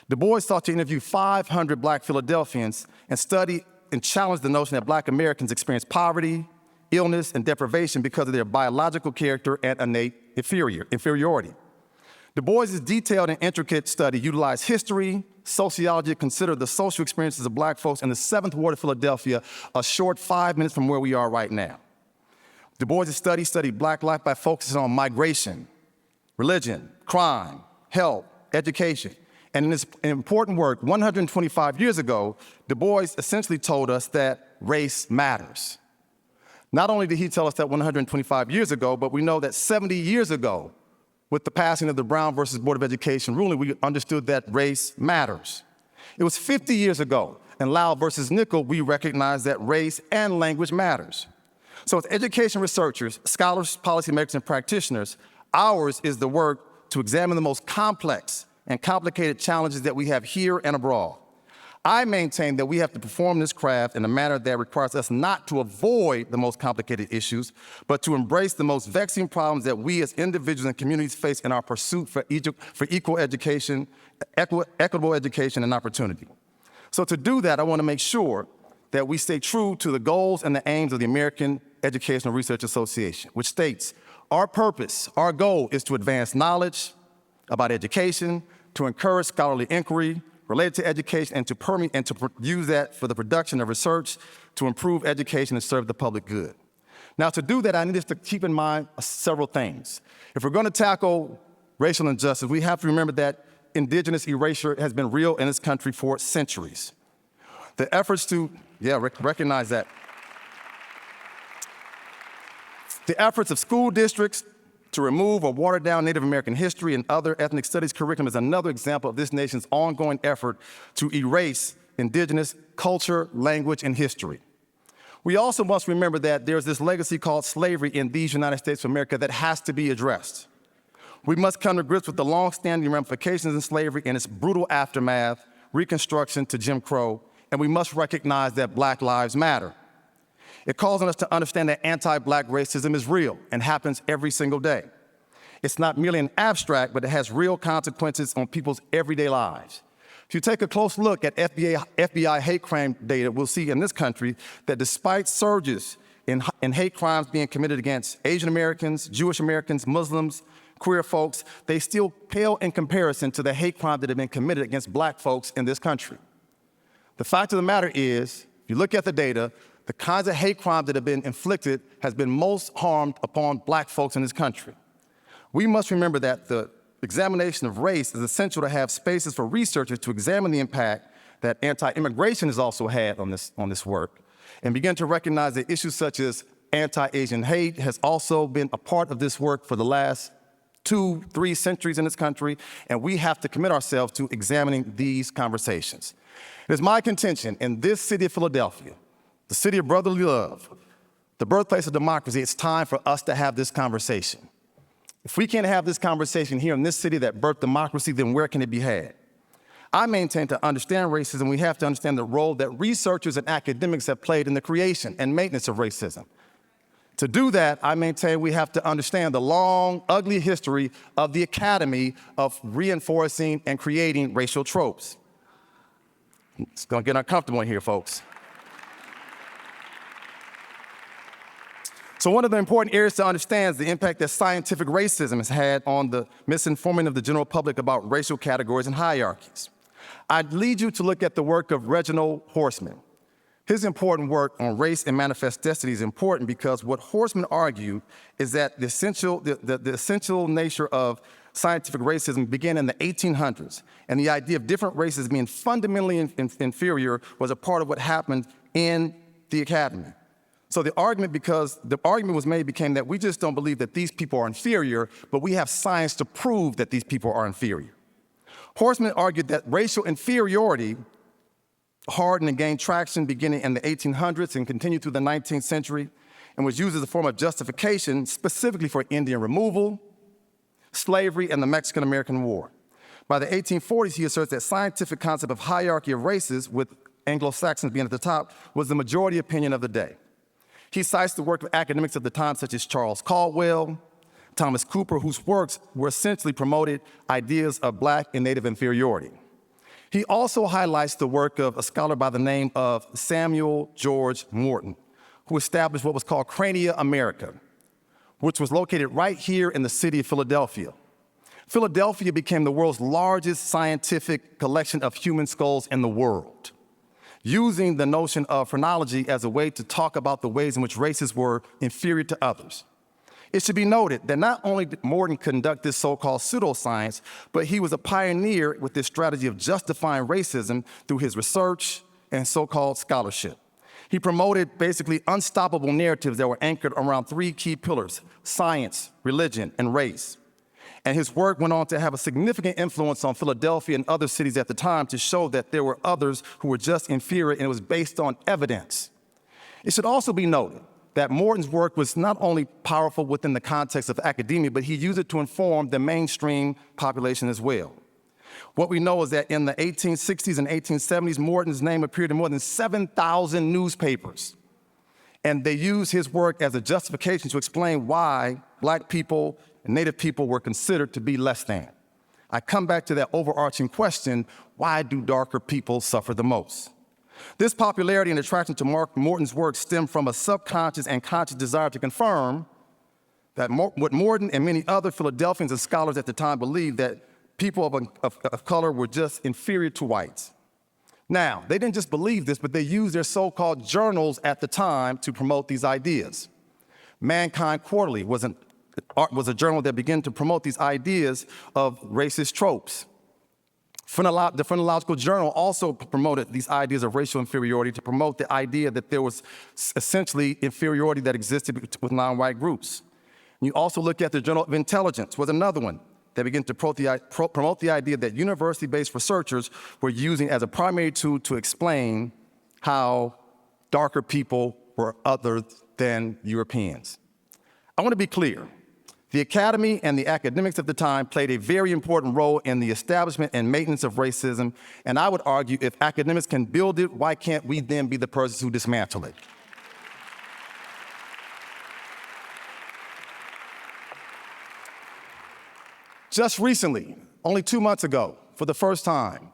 Du Bois sought to interview 500 Black Philadelphians and study and challenge the notion that Black Americans experience poverty, illness, and deprivation because of their biological character and innate inferiority. Du Bois's detailed and intricate study utilized history, sociology to consider the social experiences of Black folks in the 7th Ward of Philadelphia, a short 5 minutes from where we are right now. Du Bois' study studied Black life by focusing on migration, religion, crime, health, education. And in this important work, 125 years ago, Du Bois essentially told us that race matters. Not only did he tell us that 125 years ago, but we know that 70 years ago, with the passing of the Brown versus Board of Education ruling, we understood that race matters. It was 50 years ago, in Lau versus Nickel, we recognized that race and language matters. So as education researchers, scholars, policymakers, and practitioners, Ours is the work to examine the most complex and complicated challenges that we have here and abroad. I maintain that we have to perform this craft in a manner that requires us not to avoid the most complicated issues, but to embrace the most vexing problems that we as individuals and communities face in our pursuit for equal education, equitable education and opportunity. So to do that, I want to make sure that we stay true to the goals and the aims of the American Educational Research Association, which states, our purpose, our goal is to advance knowledge about education, to encourage scholarly inquiry related to education, and to use that for the production of research to improve education and serve the public good. Now, to do that, I need us to keep in mind several things. If we're going to tackle racial injustice, we have to remember that indigenous erasure has been real in this country for centuries. The efforts to, recognize that. The efforts of school districts to remove or water down Native American history and other ethnic studies curriculum is another example of this nation's ongoing effort to erase indigenous culture, language, and history. We also must remember that there's this legacy called slavery in these United States of America that has to be addressed. We must come to grips with the long-standing ramifications of slavery and its brutal aftermath, Reconstruction to Jim Crow, and we must recognize that Black lives matter. It calls on us to understand that anti-Black racism is real and happens every single day. It's not merely an abstract, but it has real consequences on people's everyday lives. If you take a close look at FBI hate crime data, we'll see in this country that despite surges in hate crimes being committed against Asian Americans, Jewish Americans, Muslims, queer folks, they still pale in comparison to the hate crimes that have been committed against Black folks in this country. The fact of the matter is, if you look at the data, the kinds of hate crimes that have been inflicted has been most harmed upon Black folks in this country. We must remember that the examination of race is essential to have spaces for researchers to examine the impact that anti-immigration has also had on this work, and begin to recognize that issues such as anti-Asian hate has also been a part of this work for the last 2-3 centuries in this country, and we have to commit ourselves to examining these conversations. It is my contention in this city of Philadelphia, the city of brotherly love, the birthplace of democracy, it's time for us to have this conversation. If we can't have this conversation here in this city that birthed democracy, then where can it be had? I maintain to understand racism, we have to understand the role that researchers and academics have played in the creation and maintenance of racism. To do that, I maintain we have to understand the long, ugly history of the academy of reinforcing and creating racial tropes. It's gonna get uncomfortable in here, folks. So one of the important areas to understand is the impact that scientific racism has had on the misinforming of the general public about racial categories and hierarchies. I'd lead you to look at the work of Reginald Horstman. His important work on race and manifest destiny is important because what Horstman argued is that the essential nature of scientific racism began in the 1800s, and the idea of different races being fundamentally inferior was a part of what happened in the academy. So the argument was made became that we just don't believe that these people are inferior, but we have science to prove that these people are inferior. Horstman argued that racial inferiority hardened and gained traction beginning in the 1800s and continued through the 19th century, and was used as a form of justification specifically for Indian removal, slavery, and the Mexican-American War. By the 1840s, he asserts that scientific concept of hierarchy of races, with Anglo-Saxons being at the top, was the majority opinion of the day. He cites the work of academics of the time such as Charles Caldwell, Thomas Cooper, whose works were essentially promoted ideas of Black and Native inferiority. He also highlights the work of a scholar by the name of Samuel George Morton, who established what was called Crania America, which was located right here in the city of Philadelphia. Philadelphia became the world's largest scientific collection of human skulls in the world, using the notion of phrenology as a way to talk about the ways in which races were inferior to others. It should be noted that not only did Morton conduct this so-called pseudoscience, but he was a pioneer with this strategy of justifying racism through his research and so-called scholarship. He promoted basically unstoppable narratives that were anchored around 3 key pillars: science, religion, and race. And his work went on to have a significant influence on Philadelphia and other cities at the time to show that there were others who were just inferior, and it was based on evidence. It should also be noted that Morton's work was not only powerful within the context of academia, but he used it to inform the mainstream population as well. What we know is that in the 1860s and 1870s, Morton's name appeared in more than 7,000 newspapers. And they used his work as a justification to explain why Black people and Native people were considered to be less than. I come back to that overarching question, why do darker people suffer the most? This popularity and attraction to Morton's work stemmed from a subconscious and conscious desire to confirm that what Morton and many other Philadelphians and scholars at the time believed, that people of color were just inferior to whites. Now, they didn't just believe this, but they used their so-called journals at the time to promote these ideas. Mankind Quarterly was a journal that began to promote these ideas of racist tropes. The Phrenological Journal also promoted these ideas of racial inferiority to promote the idea that there was essentially inferiority that existed with non-white groups. And you also look at the Journal of Intelligence was another one that began to promote the idea that university-based researchers were using as a primary tool to explain how darker people were other than Europeans. I want to be clear. The academy and the academics of the time played a very important role in the establishment and maintenance of racism, and I would argue if academics can build it, why can't we then be the persons who dismantle it? Just recently, only 2 months ago, for the first time,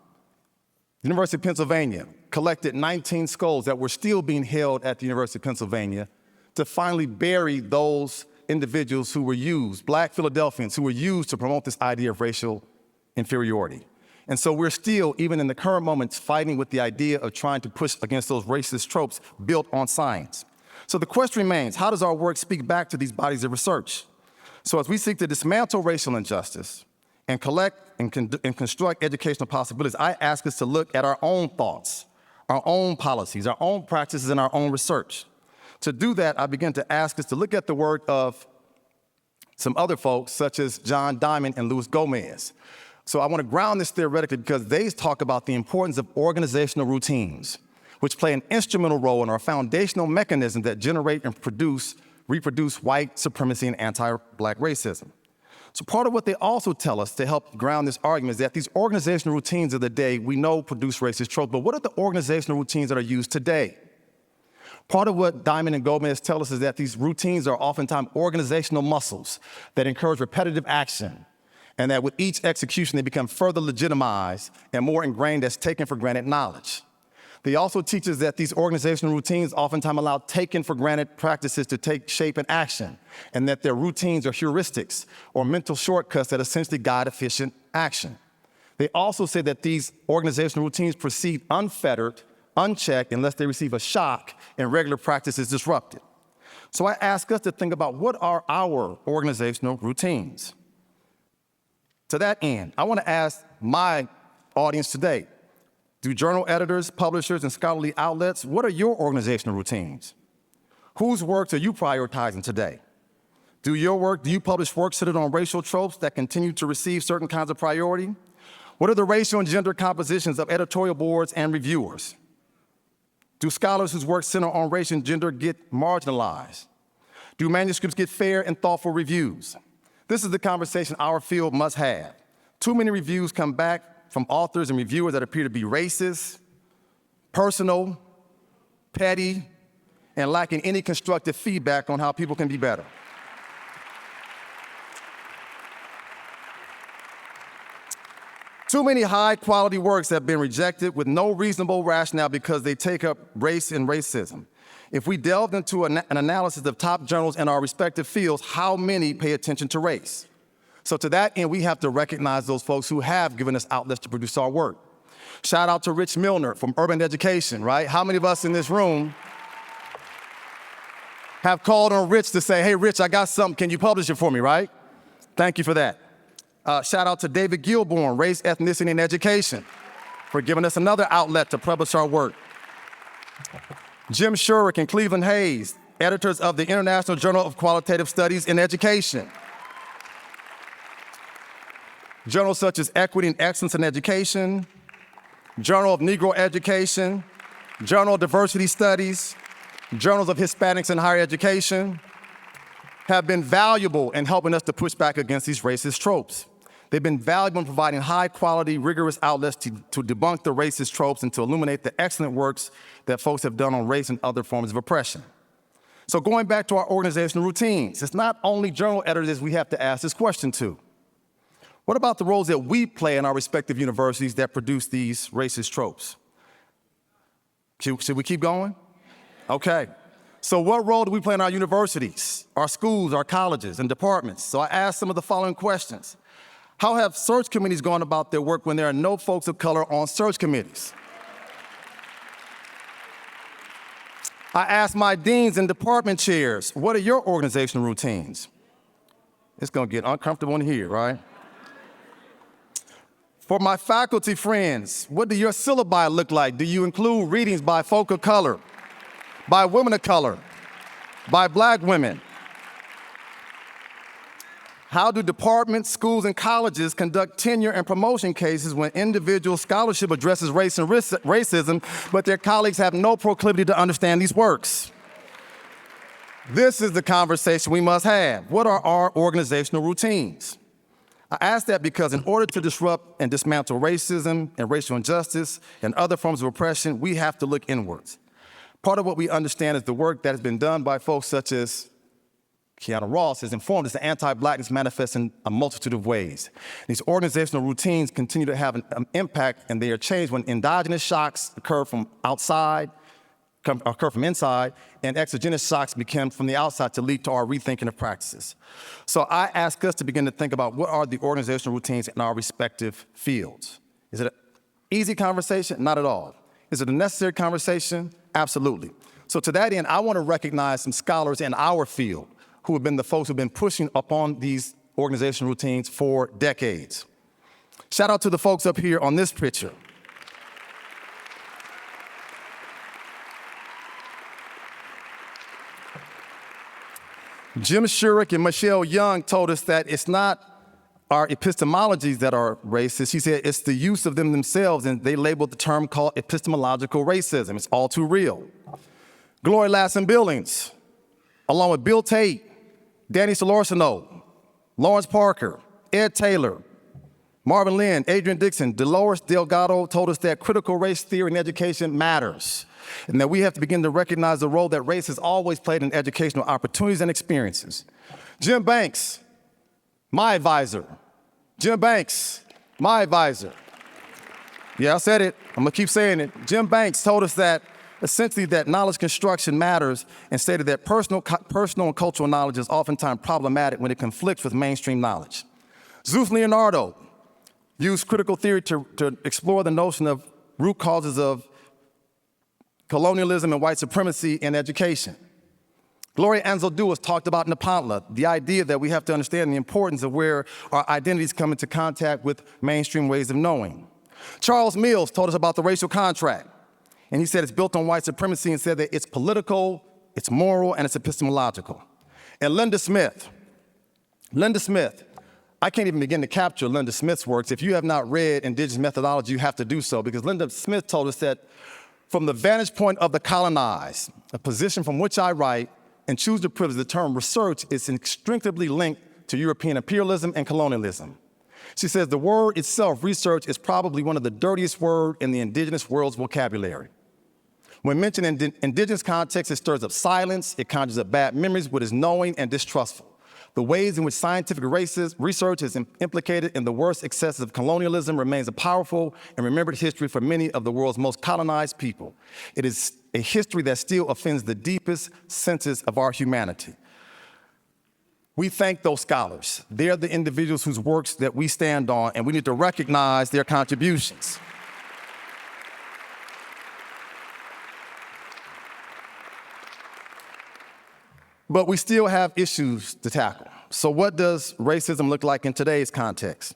the University of Pennsylvania collected 19 skulls that were still being held at the University of Pennsylvania to finally bury those individuals who were used, Black Philadelphians who were used to promote this idea of racial inferiority. And so we're still, even in the current moments, fighting with the idea of trying to push against those racist tropes built on science. So the question remains, how does our work speak back to these bodies of research? So as we seek to dismantle racial injustice and collect and construct educational possibilities, I ask us to look at our own thoughts, our own policies, our own practices, and our own research. To do that, I begin to ask us to look at the work of some other folks, such as John Diamond and Luis Gomez. So I want to ground this theoretically because they talk about the importance of organizational routines, which play an instrumental role in our foundational mechanisms that generate and reproduce white supremacy and anti-Black racism. So part of what they also tell us to help ground this argument is that these organizational routines of the day we know produce racist tropes, but what are the organizational routines that are used today? Part of what Diamond and Gomez tell us is that these routines are oftentimes organizational muscles that encourage repetitive action, and that with each execution, they become further legitimized and more ingrained as taken for granted knowledge. They also teach us that these organizational routines oftentimes allow taken for granted practices to take shape in action, and that their routines are heuristics or mental shortcuts that essentially guide efficient action. They also say that these organizational routines proceed unfettered, unchecked, unless they receive a shock and regular practice is disrupted. So I ask us to think about what are our organizational routines. To that end, I want to ask my audience today, do journal editors, publishers, and scholarly outlets, what are your organizational routines? Whose works are you prioritizing today? Do you publish work centered on racial tropes that continue to receive certain kinds of priority? What are the racial and gender compositions of editorial boards and reviewers? Do scholars whose work center on race and gender get marginalized? Do manuscripts get fair and thoughtful reviews? This is the conversation our field must have. Too many reviews come back from authors and reviewers that appear to be racist, personal, petty, and lacking any constructive feedback on how people can be better. Too many high-quality works have been rejected with no reasonable rationale because they take up race and racism. If we delved into an analysis of top journals in our respective fields, how many pay attention to race? So to that end, we have to recognize those folks who have given us outlets to produce our work. Shout out to Rich Milner from Urban Education, right? How many of us in this room have called on Rich to say, hey, Rich, I got something, can you publish it for me, right? Thank you for that. Shout out to David Gilborn, Race, Ethnicity, and Education, for giving us another outlet to publish our work. Jim Shurick and Cleveland Hayes, editors of the International Journal of Qualitative Studies in Education. Journals such as Equity and Excellence in Education, Journal of Negro Education, Journal of Diversity Studies, Journals of Hispanics in Higher Education have been valuable in helping us to push back against these racist tropes. They've been valuable in providing high-quality, rigorous outlets to debunk the racist tropes and to illuminate the excellent works that folks have done on race and other forms of oppression. So going back to our organizational routines, it's not only journal editors we have to ask this question to. What about the roles that we play in our respective universities that produce these racist tropes? Should we keep going? Okay. So what role do we play in our universities, our schools, our colleges, and departments? So I asked some of the following questions. How have search committees gone about their work when there are no folks of color on search committees? I asked my deans and department chairs, what are your organizational routines? It's gonna get uncomfortable in here, right? For my faculty friends, what do your syllabi look like? Do you include readings by folk of color, by women of color, by Black women? How do departments, schools, and colleges conduct tenure and promotion cases when individual scholarship addresses race and racism, but their colleagues have no proclivity to understand these works? This is the conversation we must have. What are our organizational routines? I ask that because in order to disrupt and dismantle racism and racial injustice and other forms of oppression, we have to look inwards. Part of what we understand is the work that has been done by folks such as Kiana Ross has informed us that anti-Blackness manifests in a multitude of ways. These organizational routines continue to have an impact, and they are changed when endogenous shocks occur from inside, and exogenous shocks begin from the outside to lead to our rethinking of practices. So I ask us to begin to think about what are the organizational routines in our respective fields. Is it an easy conversation? Not at all. Is it a necessary conversation? Absolutely. So to that end, I want to recognize some scholars in our field who have been the folks who have been pushing upon these organizational routines for decades. Shout out to the folks up here on this picture. Jim Shurek and Michelle Young told us that it's not our epistemologies that are racist. She said it's the use of them themselves, and they labeled the term called epistemological racism. It's all too real. Gloria Ladson Billings, along with Bill Tate, Danny Solorzano, Lawrence Parker, Ed Taylor, Marvin Lynn, Adrian Dixon, Dolores Delgado told us that critical race theory in education matters, and that we have to begin to recognize the role that race has always played in educational opportunities and experiences. Jim Banks, my advisor. Jim Banks, my advisor. Yeah, I said it. I'm gonna keep saying it. Jim Banks told us that essentially that knowledge construction matters, and stated that personal and cultural knowledge is oftentimes problematic when it conflicts with mainstream knowledge. Zeus Leonardo used critical theory to explore the notion of root causes of colonialism and white supremacy in education. Gloria Anzaldúa talked about Nepantla, the idea that we have to understand the importance of where our identities come into contact with mainstream ways of knowing. Charles Mills told us about the racial contract, and he said it's built on white supremacy and said that it's political, it's moral, and it's epistemological. And Linda Smith, I can't even begin to capture Linda Smith's works. If you have not read Indigenous Methodology, you have to do so, because Linda Smith told us that from the vantage point of the colonized, a position from which I write and choose to privilege the term research is inextricably linked to European imperialism and colonialism. She says the word itself, research, is probably one of the dirtiest words in the indigenous world's vocabulary. When mentioned in indigenous context, it stirs up silence, it conjures up bad memories, what is knowing and distrustful. The ways in which scientific research is implicated in the worst excesses of colonialism remains a powerful and remembered history for many of the world's most colonized people. It is a history that still offends the deepest senses of our humanity. We thank those scholars. They're the individuals whose works that we stand on, and we need to recognize their contributions. But we still have issues to tackle. So what does racism look like in today's context?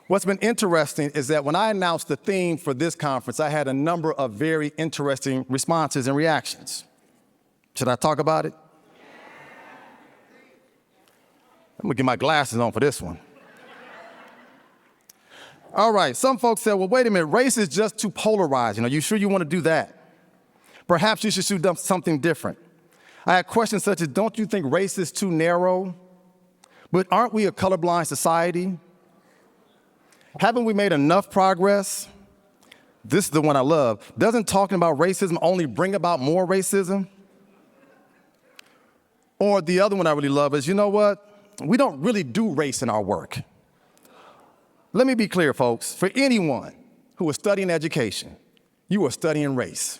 What's been interesting is that when I announced the theme for this conference, I had a number of very interesting responses and reactions. Should I talk about it? I'm gonna get my glasses on for this one. All right, some folks said, well, wait a minute, race is just too polarizing. Are you sure you want to do that? Perhaps you should do something different. I had questions such as, don't you think race is too narrow? But aren't we a colorblind society? Haven't we made enough progress? This is the one I love. Doesn't talking about racism only bring about more racism? Or the other one I really love is, you know what? We don't really do race in our work. Let me be clear, folks. For anyone who is studying education, you are studying race.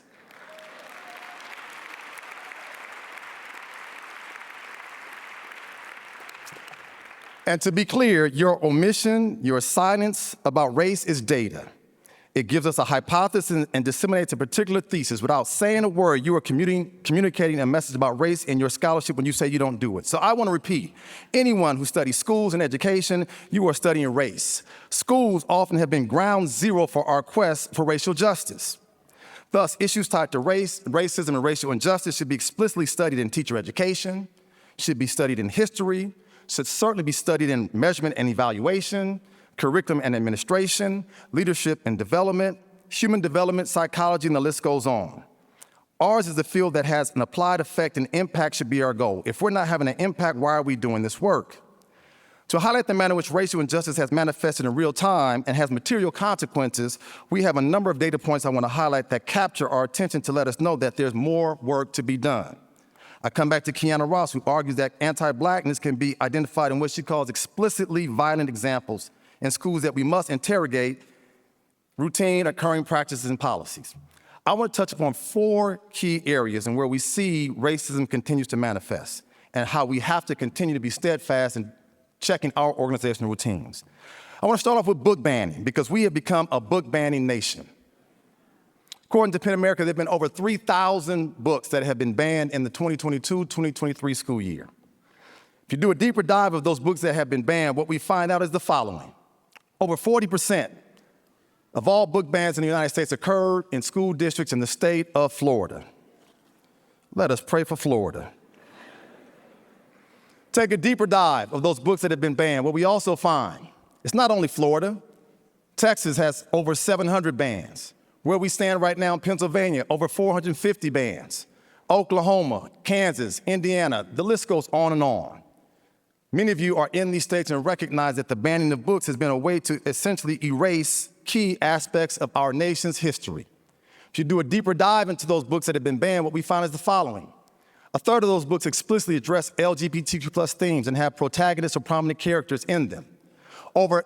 And to be clear, your omission, your silence about race is data. It gives us a hypothesis and disseminates a particular thesis. Without saying a word, you are communicating a message about race in your scholarship when you say you don't do it. So I want to repeat, anyone who studies schools and education, you are studying race. Schools often have been ground zero for our quest for racial justice. Thus, issues tied to race, racism, and racial injustice should be explicitly studied in teacher education, should be studied in history, should certainly be studied in measurement and evaluation, curriculum and administration, leadership and development, human development, psychology, and the list goes on. Ours is a field that has an applied effect, and impact should be our goal. If we're not having an impact, why are we doing this work? To highlight the manner in which racial injustice has manifested in real time and has material consequences, we have a number of data points I want to highlight that capture our attention to let us know that there's more work to be done. I come back to Kiana Ross, who argues that anti-Blackness can be identified in what she calls explicitly violent examples in schools that we must interrogate routine occurring practices and policies. I want to touch upon 4 key areas and where we see racism continues to manifest and how we have to continue to be steadfast in checking our organizational routines. I want to start off with book banning because we have become a book banning nation. According to PEN America, there have been over 3,000 books that have been banned in the 2022-2023 school year. If you do a deeper dive of those books that have been banned, what we find out is the following. Over 40% of all book bans in the United States occurred in school districts in the state of Florida. Let us pray for Florida. Take a deeper dive of those books that have been banned. What we also find, it's not only Florida. Texas has over 700 bans. Where we stand right now in Pennsylvania, over 450 bans. Oklahoma, Kansas, Indiana, the list goes on and on. Many of you are in these states and recognize that the banning of books has been a way to essentially erase key aspects of our nation's history. If you do a deeper dive into those books that have been banned, what we find is the following. A third of those books explicitly address LGBTQ+ themes and have protagonists or prominent characters in them. Over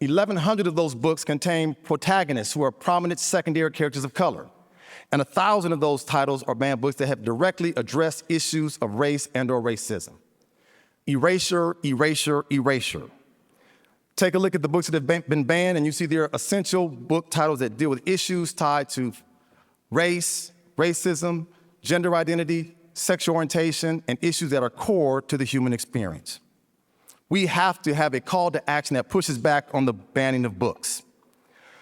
1,100 of those books contain protagonists who are prominent secondary characters of color. And 1,000 of those titles are banned books that have directly addressed issues of race and/or racism. Erasure, erasure, erasure. Take a look at the books that have been banned, and you see there are essential book titles that deal with issues tied to race, racism, gender identity, sexual orientation, and issues that are core to the human experience. We have to have a call to action that pushes back on the banning of books.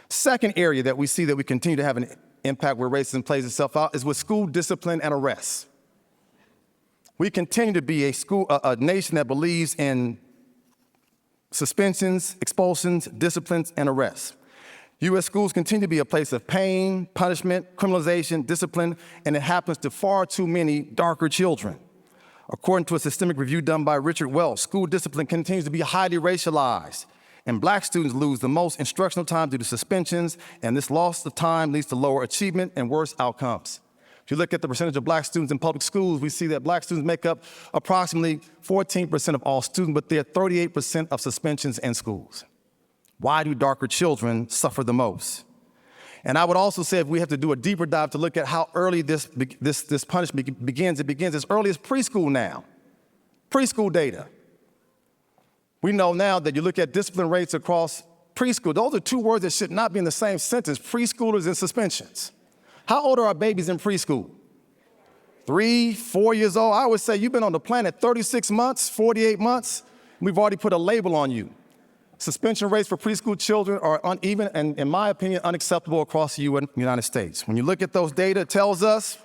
Second area that we see that we continue to have an impact where racism plays itself out is with school discipline and arrests. We continue to be a nation that believes in suspensions, expulsions, disciplines, and arrests. U.S. schools continue to be a place of pain, punishment, criminalization, discipline, and it happens to far too many darker children. According to a systemic review done by Richard Welch, school discipline continues to be highly racialized, and Black students lose the most instructional time due to suspensions, and this loss of time leads to lower achievement and worse outcomes. If you look at the percentage of Black students in public schools, we see that Black students make up approximately 14% of all students, but they're 38% of suspensions in schools. Why do darker children suffer the most? And I would also say if we have to do a deeper dive to look at how early this punishment begins, it begins as early as preschool now. Preschool data. We know now that you look at discipline rates across preschool, those are 2 words that should not be in the same sentence, preschoolers and suspensions. How old are our babies in preschool? 3, 4 years old? I would say you've been on the planet 36 months, 48 months, we've already put a label on you. Suspension rates for preschool children are uneven and, in my opinion, unacceptable across the United States. When you look at those data, it tells us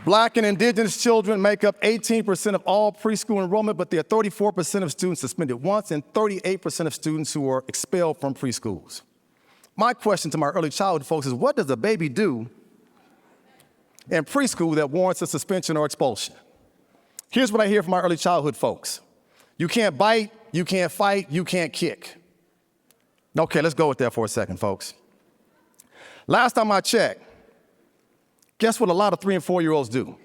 Black and Indigenous children make up 18% of all preschool enrollment, but there are 34% of students suspended once and 38% of students who are expelled from preschools. My question to my early childhood folks is, what does a baby do in preschool that warrants a suspension or expulsion. Here's what I hear from my early childhood folks. You can't bite, you can't fight, you can't kick. Okay, let's go with that for a second, folks. Last time I checked, guess what a lot of 3 and 4-year-olds do?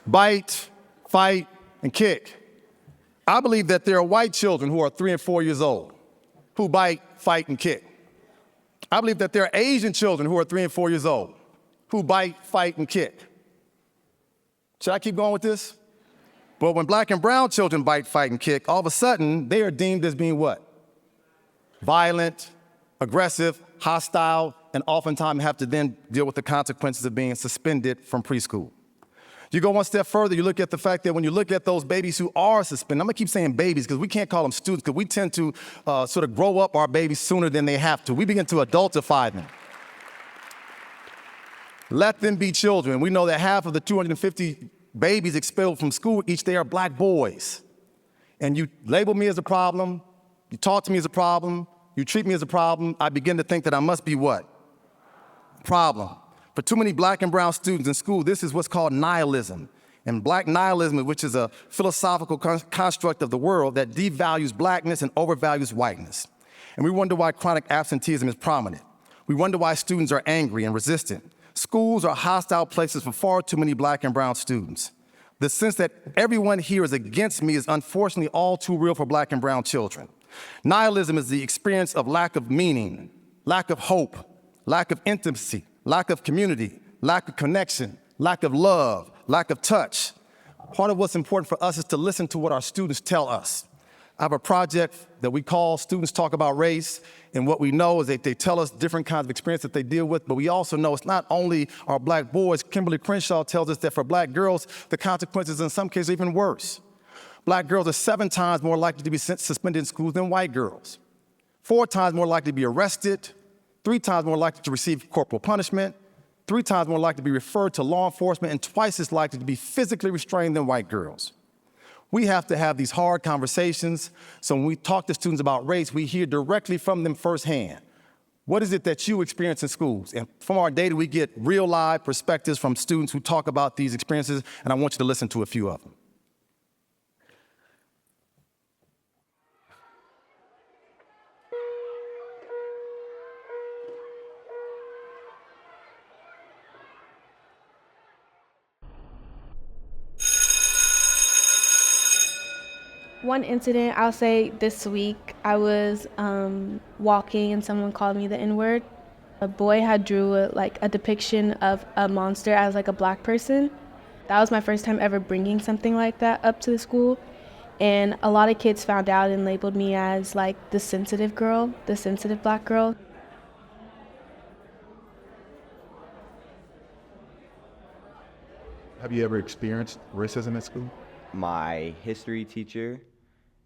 Bite, fight, and kick. I believe that there are white children who are 3 and 4 years old who bite, fight, and kick. I believe that there are Asian children who are 3 and 4 years old who bite, fight, and kick. Should I keep going with this? But when black and brown children bite, fight, and kick, all of a sudden, they are deemed as being what? Violent, aggressive, hostile, and oftentimes have to then deal with the consequences of being suspended from preschool. You go one step further, you look at the fact that when you look at those babies who are suspended, I'm gonna keep saying babies because we can't call them students because we tend to sort of grow up our babies sooner than they have to. We begin to adultify them. Let them be children. We know that half of the 250 babies expelled from school each day are black boys. And you label me as a problem, you talk to me as a problem, you treat me as a problem, I begin to think that I must be what? Problem. For too many black and brown students in school, this is what's called nihilism. And black nihilism, which is a philosophical construct of the world that devalues blackness and overvalues whiteness. And we wonder why chronic absenteeism is prominent. We wonder why students are angry and resistant. Schools are hostile places for far too many black and brown students. The sense that everyone here is against me is unfortunately all too real for black and brown children. Nihilism is the experience of lack of meaning, lack of hope, lack of intimacy, lack of community, lack of connection, lack of love, lack of touch. Part of what's important for us is to listen to what our students tell us. I have a project that we call Students Talk About Race, and what we know is that they tell us different kinds of experience that they deal with, but we also know it's not only our black boys. Kimberly Crenshaw tells us that for black girls, the consequences in some cases are even worse. Black girls are 7 times more likely to be suspended in schools than white girls, 4 times more likely to be arrested, 3 times more likely to receive corporal punishment, 3 times more likely to be referred to law enforcement, and twice as likely to be physically restrained than white girls. We have to have these hard conversations, so when we talk to students about race, we hear directly from them firsthand. What is it that you experience in schools? And from our data, we get real live perspectives from students who talk about these experiences, and I want you to listen to a few of them. One incident, I'll say this week, I was walking and someone called me the N-word. A boy had drew a depiction of a monster as like a black person. That was my first time ever bringing something like that up to the school. And a lot of kids found out and labeled me as like the sensitive girl, the sensitive black girl. Have you ever experienced racism at school? My history teacher,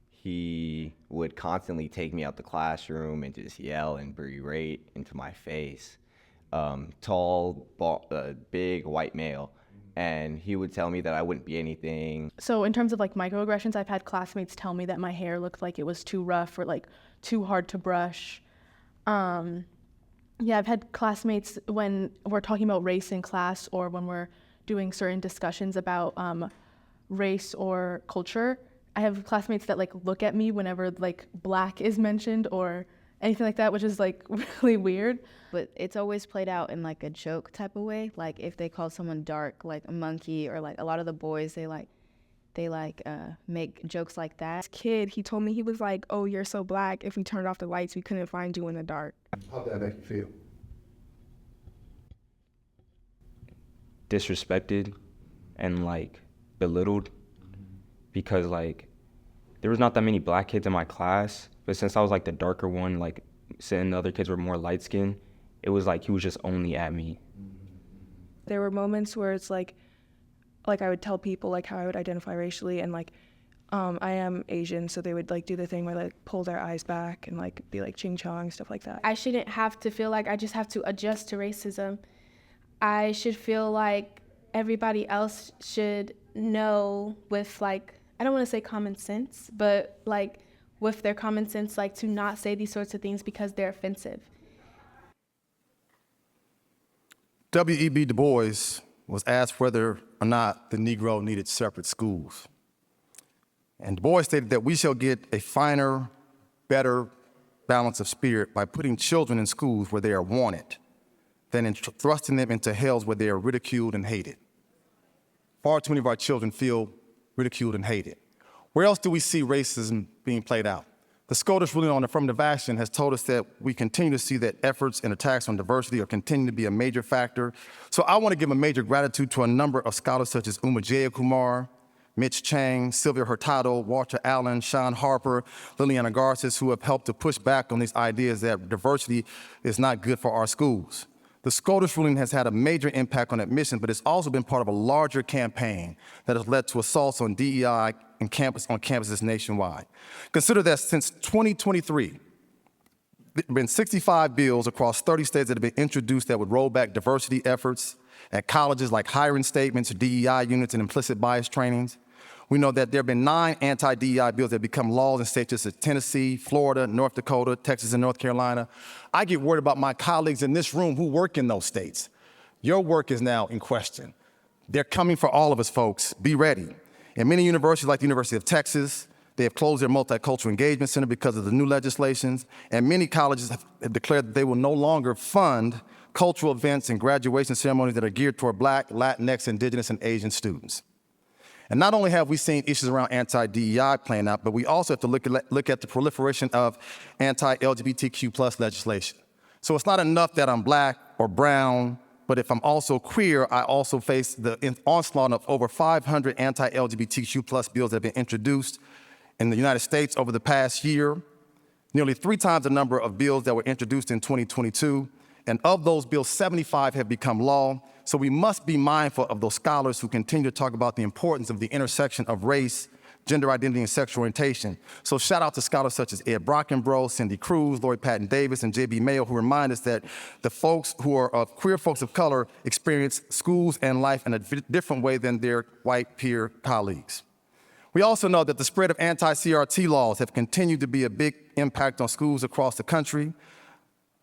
he would constantly take me out the classroom and just yell and berate into my face. Tall, big white male. And he would tell me that I wouldn't be anything. So in terms of like microaggressions, I've had classmates tell me that my hair looked like it was too rough or like too hard to brush. Yeah, I've had classmates when we're talking about race in class or when we're doing certain discussions about race or culture, I have classmates that like look at me whenever like black is mentioned or anything like that, which is like really weird. But it's always played out in like a joke type of way. Like if they call someone dark, like a monkey, or like a lot of the boys, they make jokes like that. This kid, he told me, he was like, "Oh, you're so black. If we turned off the lights, we couldn't find you in the dark." How'd that make you feel? Disrespected and like belittled, because like there was not that many black kids in my class, but since I was like the darker one, like the other kids were more light skinned, it was like he was just only at me. There were moments where it's like I would tell people like how I would identify racially, and like I am Asian, so they would like do the thing where like pull their eyes back and like be like ching chong, stuff like that. I shouldn't have to feel like I just have to adjust to racism. I should feel like everybody else should know with like, I don't want to say common sense, but like with their common sense, like to not say these sorts of things because they're offensive. W.E.B. Du Bois was asked whether or not the Negro needed separate schools. And Du Bois stated that we shall get a finer, better balance of spirit by putting children in schools where they are wanted than in thrusting them into hells where they are ridiculed and hated. Far too many of our children feel ridiculed and hated. Where else do we see racism being played out? The SCOTUS ruling on affirmative action has told us that we continue to see that efforts and attacks on diversity are continuing to be a major factor. So I want to give a major gratitude to a number of scholars such as Uma Jayakumar, Mitch Chang, Sylvia Hurtado, Walter Allen, Sean Harper, Liliana Garces, who have helped to push back on these ideas that diversity is not good for our schools. The SCOTUS ruling has had a major impact on admissions, but it's also been part of a larger campaign that has led to assaults on DEI on campuses nationwide. Consider that since 2023, there have been 65 bills across 30 states that have been introduced that would roll back diversity efforts at colleges, like hiring statements, DEI units, and implicit bias trainings. We know that there have been 9 anti-DEI bills that have become laws in states such as Tennessee, Florida, North Dakota, Texas, and North Carolina. I get worried about my colleagues in this room who work in those states. Your work is now in question. They're coming for all of us, folks. Be ready. And many universities, like the University of Texas, they have closed their multicultural engagement center because of the new legislations, and many colleges have declared that they will no longer fund cultural events and graduation ceremonies that are geared toward Black, Latinx, Indigenous, and Asian students. And not only have we seen issues around anti-DEI playing out, but we also have to look at the proliferation of anti-LGBTQ+ legislation. So it's not enough that I'm Black or brown, but if I'm also queer, I also face the onslaught of over 500 anti-LGBTQ+ bills that have been introduced in the United States over the past year, nearly 3 times the number of bills that were introduced in 2022. And of those bills, 75 have become law. So we must be mindful of those scholars who continue to talk about the importance of the intersection of race, gender identity, and sexual orientation. So shout out to scholars such as Ed Brockenbrough, Cindy Cruz, Lori Patton Davis, and J.B. Mayo, who remind us that the folks who are queer folks of color experience schools and life in a different way than their white peer colleagues. We also know that the spread of anti-CRT laws have continued to be a big impact on schools across the country.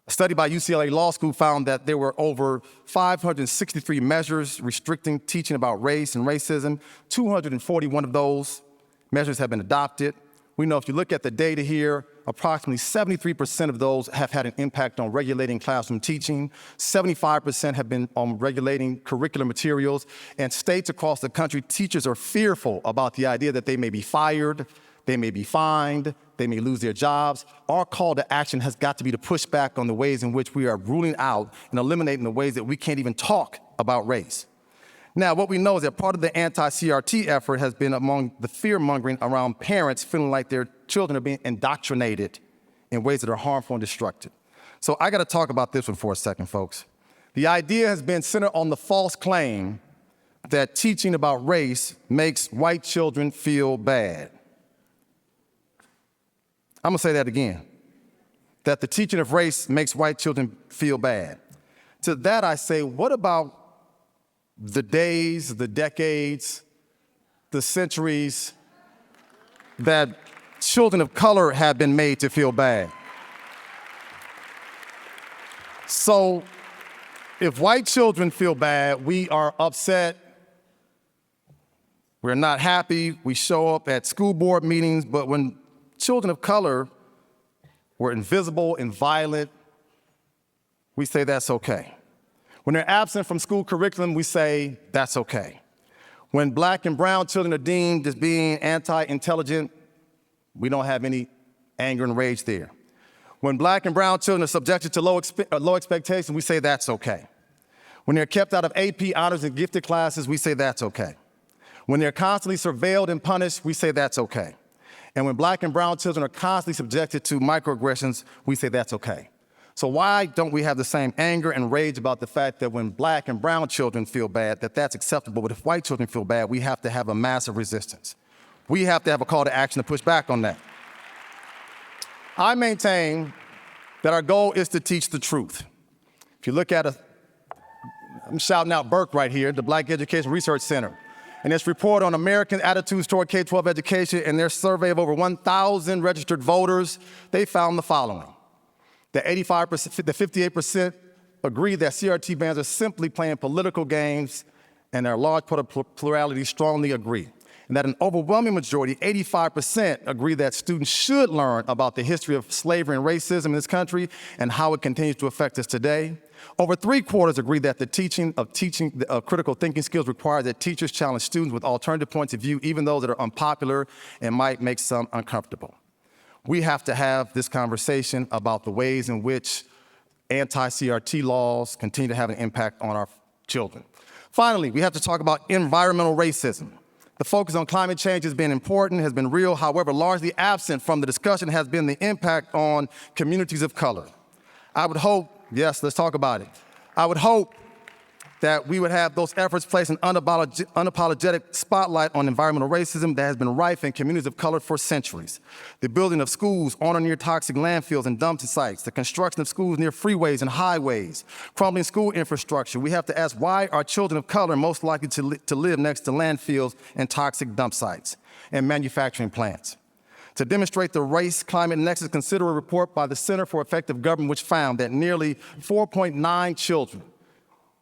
A study by UCLA Law School found that there were over 563 measures restricting teaching about race and racism. 241 of those measures have been adopted. We know if you look at the data here, approximately 73% of those have had an impact on regulating classroom teaching. 75% have been on regulating curricular materials. And states across the country, teachers are fearful about the idea that they may be fired, they may be fined, they may lose their jobs. Our call to action has got to be to push back on the ways in which we are ruling out and eliminating the ways that we can't even talk about race. Now, what we know is that part of the anti-CRT effort has been among the fear-mongering around parents feeling like their children are being indoctrinated in ways that are harmful and destructive. So I gotta talk about this one for a second, folks. The idea has been centered on the false claim that teaching about race makes white children feel bad. I'm gonna say that again, that the teaching of race makes white children feel bad. To that I say, what about the days, the decades, the centuries that children of color have been made to feel bad? So if white children feel bad, we are upset, we're not happy, we show up at school board meetings, but when children of color were invisible and violent, we say that's okay. When they're absent from school curriculum, we say that's okay. When Black and brown children are deemed as being anti-intelligent, we don't have any anger and rage there. When Black and brown children are subjected to low expectations, we say that's okay. When they're kept out of AP honors and gifted classes, we say that's okay. When they're constantly surveilled and punished, we say that's okay. And when Black and brown children are constantly subjected to microaggressions, we say that's okay. So why don't we have the same anger and rage about the fact that when Black and brown children feel bad, that that's acceptable, but if white children feel bad, we have to have a massive resistance. We have to have a call to action to push back on that. I maintain that our goal is to teach the truth. If you look at I'm shouting out Burke right here, the Black Education Research Center, and its report on American attitudes toward K-12 education and their survey of over 1,000 registered voters, they found the following. The 58% agree that CRT bans are simply playing political games, and their large part of plurality strongly agree. And that an overwhelming majority, 85%, agree that students should learn about the history of slavery and racism in this country and how it continues to affect us today. Over 3/4 agree that the teaching of critical thinking skills requires that teachers challenge students with alternative points of view, even those that are unpopular and might make some uncomfortable. We have to have this conversation about the ways in which anti-CRT laws continue to have an impact on our children. Finally, we have to talk about environmental racism. The focus on climate change has been important, has been real. However, largely absent from the discussion has been the impact on communities of color. I would hope, yes, let's talk about it. I would hope that we would have those efforts place an unapologetic spotlight on environmental racism that has been rife in communities of color for centuries. The building of schools on or near toxic landfills and dumping sites, the construction of schools near freeways and highways, crumbling school infrastructure. We have to ask, why are children of color most likely to live next to landfills and toxic dump sites and manufacturing plants? To demonstrate the race-climate nexus, consider a report by the Center for Effective Government, which found that nearly 4.9 children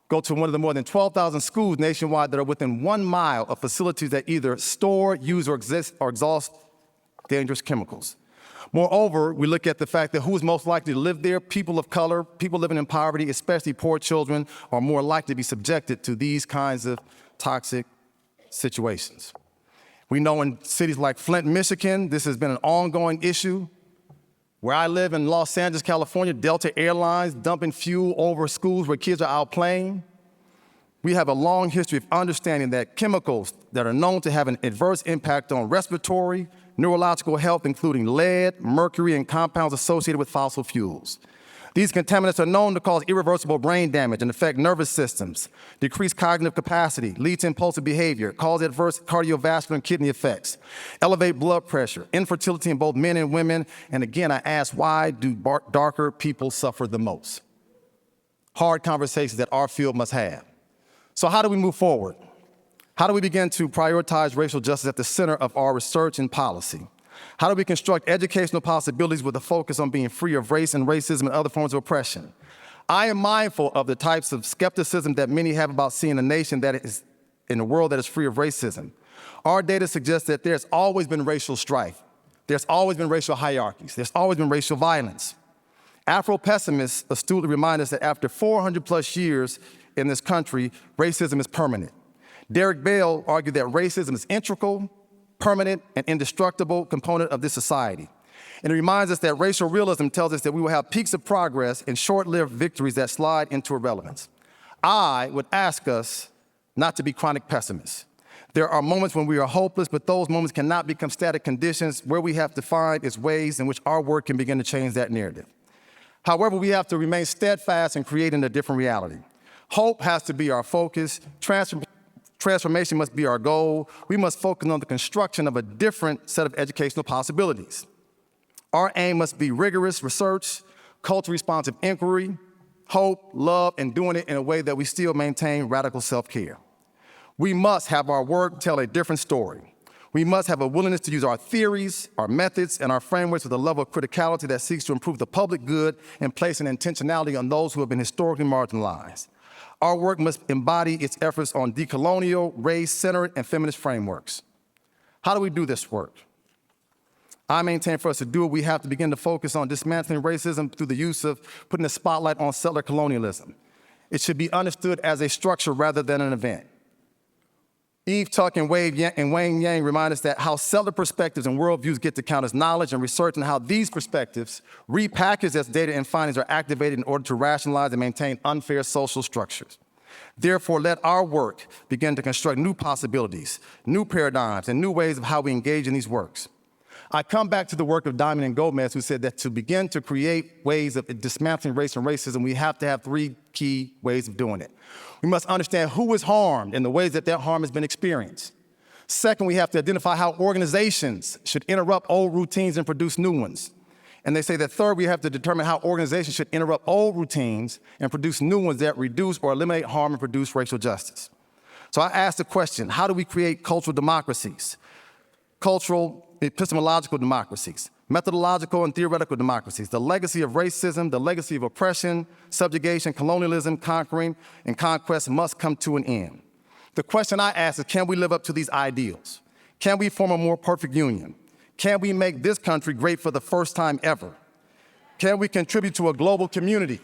go to one of the more than 12,000 schools nationwide that are within 1 mile of facilities that either store, use, or exhaust dangerous chemicals. Moreover, we look at the fact that who is most likely to live there. People of color, people living in poverty, especially poor children, are more likely to be subjected to these kinds of toxic situations. We know in cities like Flint, Michigan, this has been an ongoing issue. Where I live in Los Angeles, California, Delta Airlines dumping fuel over schools where kids are out playing. We have a long history of understanding that chemicals that are known to have an adverse impact on respiratory, neurological health, including lead, mercury, and compounds associated with fossil fuels. These contaminants are known to cause irreversible brain damage and affect nervous systems, decrease cognitive capacity, lead to impulsive behavior, cause adverse cardiovascular and kidney effects, elevate blood pressure, infertility in both men and women. And again, I ask, why do darker people suffer the most? Hard conversations that our field must have. So how do we move forward? How do we begin to prioritize racial justice at the center of our research and policy? How do we construct educational possibilities with a focus on being free of race and racism and other forms of oppression? I am mindful of the types of skepticism that many have about seeing a nation that is in a world that is free of racism. Our data suggests that there's always been racial strife. There's always been racial hierarchies. There's always been racial violence. Afro-pessimists astutely remind us that after 400 plus years in this country, racism is permanent. Derek Bell argued that racism is integral, permanent, and indestructible component of this society. And it reminds us that racial realism tells us that we will have peaks of progress and short-lived victories that slide into irrelevance. I would ask us not to be chronic pessimists. There are moments when we are hopeless, but those moments cannot become static conditions. Where we have to find is ways in which our work can begin to change that narrative. However, we have to remain steadfast in creating a different reality. Hope has to be our focus. Transformation must be our goal. We must focus on the construction of a different set of educational possibilities. Our aim must be rigorous research, culture-responsive inquiry, hope, love, and doing it in a way that we still maintain radical self-care. We must have our work tell a different story. We must have a willingness to use our theories, our methods, and our frameworks with a level of criticality that seeks to improve the public good and place an intentionality on those who have been historically marginalized. Our work must embody its efforts on decolonial, race-centered, and feminist frameworks. How do we do this work? I maintain for us to do it, we have to begin to focus on dismantling racism through the use of putting a spotlight on settler colonialism. It should be understood as a structure rather than an event. Eve Tuck and Wayne Yang remind us that how settler perspectives and worldviews get to count as knowledge and research, and how these perspectives, repackaged as data and findings, are activated in order to rationalize and maintain unfair social structures. Therefore, let our work begin to construct new possibilities, new paradigms, and new ways of how we engage in these works. I come back to the work of Diamond and Gomez, who said that to begin to create ways of dismantling race and racism, we have to have 3 key ways of doing it. We must understand who is harmed and the ways that harm has been experienced. Second, we have to identify how organizations should interrupt old routines and produce new ones. And they say that third, we have to determine how organizations should interrupt old routines and produce new ones that reduce or eliminate harm and produce racial justice. So I asked the question, how do we create cultural democracies? Cultural epistemological democracies, methodological and theoretical democracies, the legacy of racism, the legacy of oppression, subjugation, colonialism, conquering, and conquest must come to an end. The question I ask is, can we live up to these ideals? Can we form a more perfect union? Can we make this country great for the first time ever? Can we contribute to a global community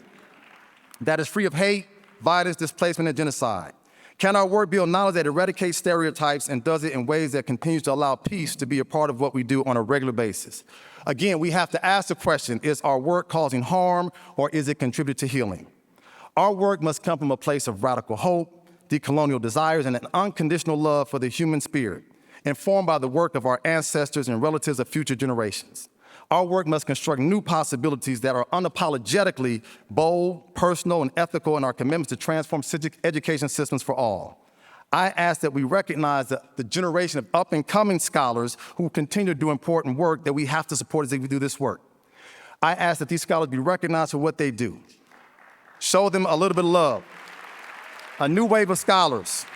that is free of hate, violence, displacement, and genocide? Can our work be a knowledge that eradicates stereotypes and does it in ways that continues to allow peace to be a part of what we do on a regular basis? Again, we have to ask the question, is our work causing harm or is it contributing to healing? Our work must come from a place of radical hope, decolonial desires, and an unconditional love for the human spirit, informed by the work of our ancestors and relatives of future generations. Our work must construct new possibilities that are unapologetically bold, personal, and ethical in our commitments to transform education systems for all. I ask that we recognize the generation of up-and-coming scholars who continue to do important work that we have to support as they do this work. I ask that these scholars be recognized for what they do. Show them a little bit of love. A new wave of scholars.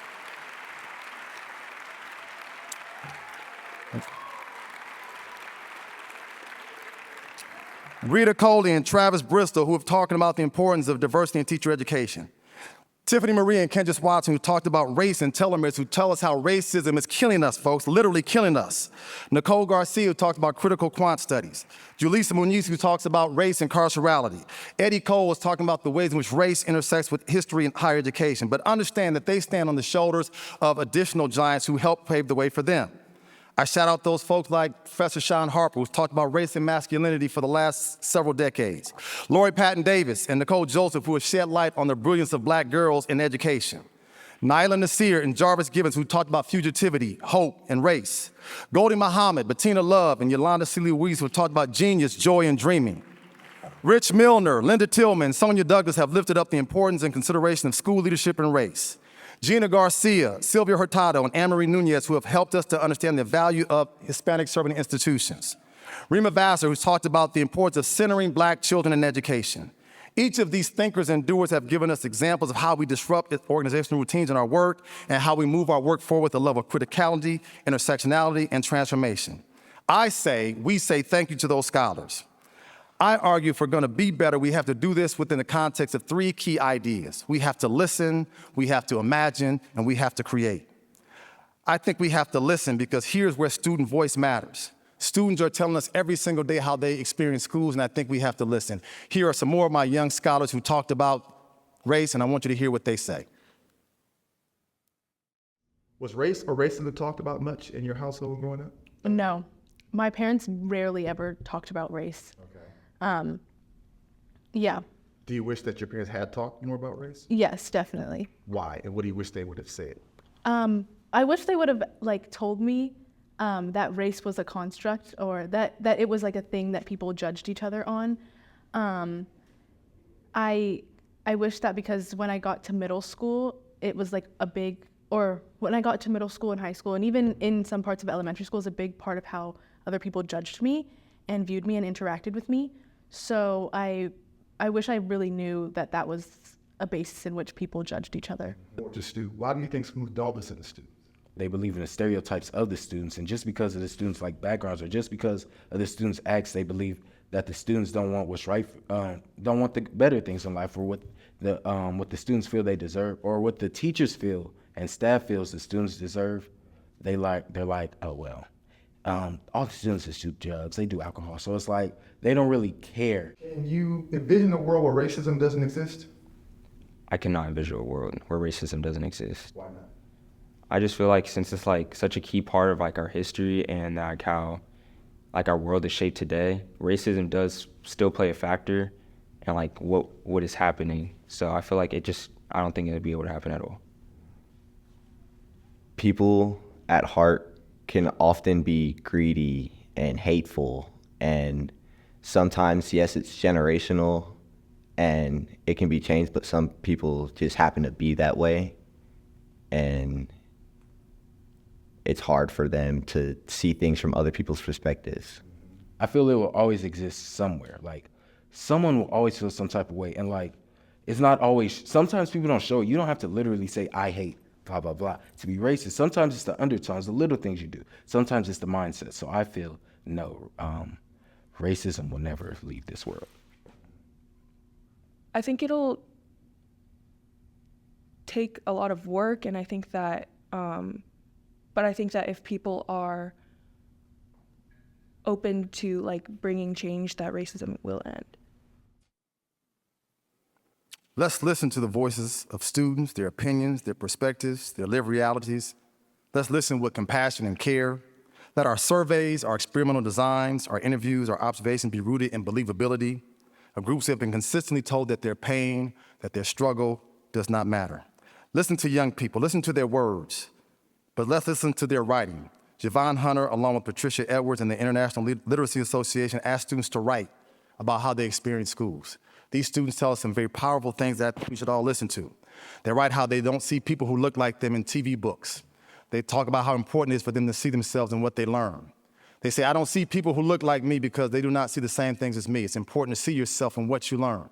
Rita Coley and Travis Bristol, who have talked about the importance of diversity in teacher education. Tiffany Marie and Kendris Watson, who talked about race and telomeres, who tell us how racism is killing us, folks, literally killing us. Nicole Garcia, who talked about critical quant studies. Julissa Muniz, who talks about race and carcerality. Eddie Cole was talking about the ways in which race intersects with history and higher education. But understand that they stand on the shoulders of additional giants who helped pave the way for them. I shout out those folks like Professor Sean Harper, who's talked about race and masculinity for the last several decades. Lori Patton Davis and Nicole Joseph, who have shed light on the brilliance of Black girls in education. Nyla Nasir and Jarvis Gibbons, who talked about fugitivity, hope, and race. Goldie Muhammad, Bettina Love, and Yolanda C. Louise, who talked about genius, joy, and dreaming. Rich Milner, Linda Tillman, Sonia Douglas have lifted up the importance and consideration of school leadership and race. Gina Garcia, Sylvia Hurtado, and Anne-Marie Nunez, who have helped us to understand the value of Hispanic serving institutions. Rima Vassar, who's talked about the importance of centering Black children in education. Each of these thinkers and doers have given us examples of how we disrupt organizational routines in our work and how we move our work forward with a level of criticality, intersectionality, and transformation. We say thank you to those scholars. I argue if we're going to be better, we have to do this within the context of three key ideas. We have to listen, we have to imagine, and we have to create. I think we have to listen because here's where student voice matters. Students are telling us every single day how they experience schools, and I think we have to listen. Here are some more of my young scholars who talked about race, and I want you to hear what they say. Was race or racism talked about much in your household growing up? No, my parents rarely ever talked about race. Okay. Yeah. Do you wish that your parents had talked more about race? Yes, definitely. Why? And what do you wish they would have said? I wish they would have told me that race was a construct, or that it was like a thing that people judged each other on. I wish that, because when I got to middle school, it was like when I got to middle school and high school, and even in some parts of elementary school, is a big part of how other people judged me and viewed me and interacted with me. So I wish I really knew that was a basis in which people judged each other. Why do you think schools don't listen to students? They believe in the stereotypes of the students, and just because of the students' like backgrounds, or just because of the students' acts, they believe that the students don't want what's right, don't want the better things in life, or what the students feel they deserve, or what the teachers feel and staff feels the students deserve. They're like, oh well. All the students just shoot drugs, they do alcohol. So it's like, they don't really care. Can you envision a world where racism doesn't exist? I cannot envision a world where racism doesn't exist. Why not? I just feel like since it's like such a key part of like our history and like how like our world is shaped today, racism does still play a factor in like what is happening. So I feel like I don't think it would be able to happen at all. People at heart can often be greedy and hateful, and sometimes, yes, it's generational and it can be changed, but some people just happen to be that way, and it's hard for them to see things from other people's perspectives. I feel it will always exist somewhere. Like, someone will always feel some type of way, and like, it's not always, sometimes people don't show it. You don't have to literally say, I hate blah, blah, blah. To be racist, sometimes it's the undertones, the little things you do. Sometimes it's the mindset. So I feel, no, racism will never leave this world. I think it'll take a lot of work, and I think that, but I think that if people are open to like bringing change, that racism will end. Let's listen to the voices of students, their opinions, their perspectives, their lived realities. Let's listen with compassion and care. Let our surveys, our experimental designs, our interviews, our observations be rooted in believability. Of groups have been consistently told that their pain, that their struggle does not matter. Listen to young people, listen to their words, but let's listen to their writing. Javon Hunter, along with Patricia Edwards and the International Literacy Association, asked students to write about how they experience schools. These students tell us some very powerful things that we should all listen to. They write how they don't see people who look like them in TV books. They talk about how important it is for them to see themselves in what they learn. They say, I don't see people who look like me because they do not see the same things as me. It's important to see yourself in what you learn.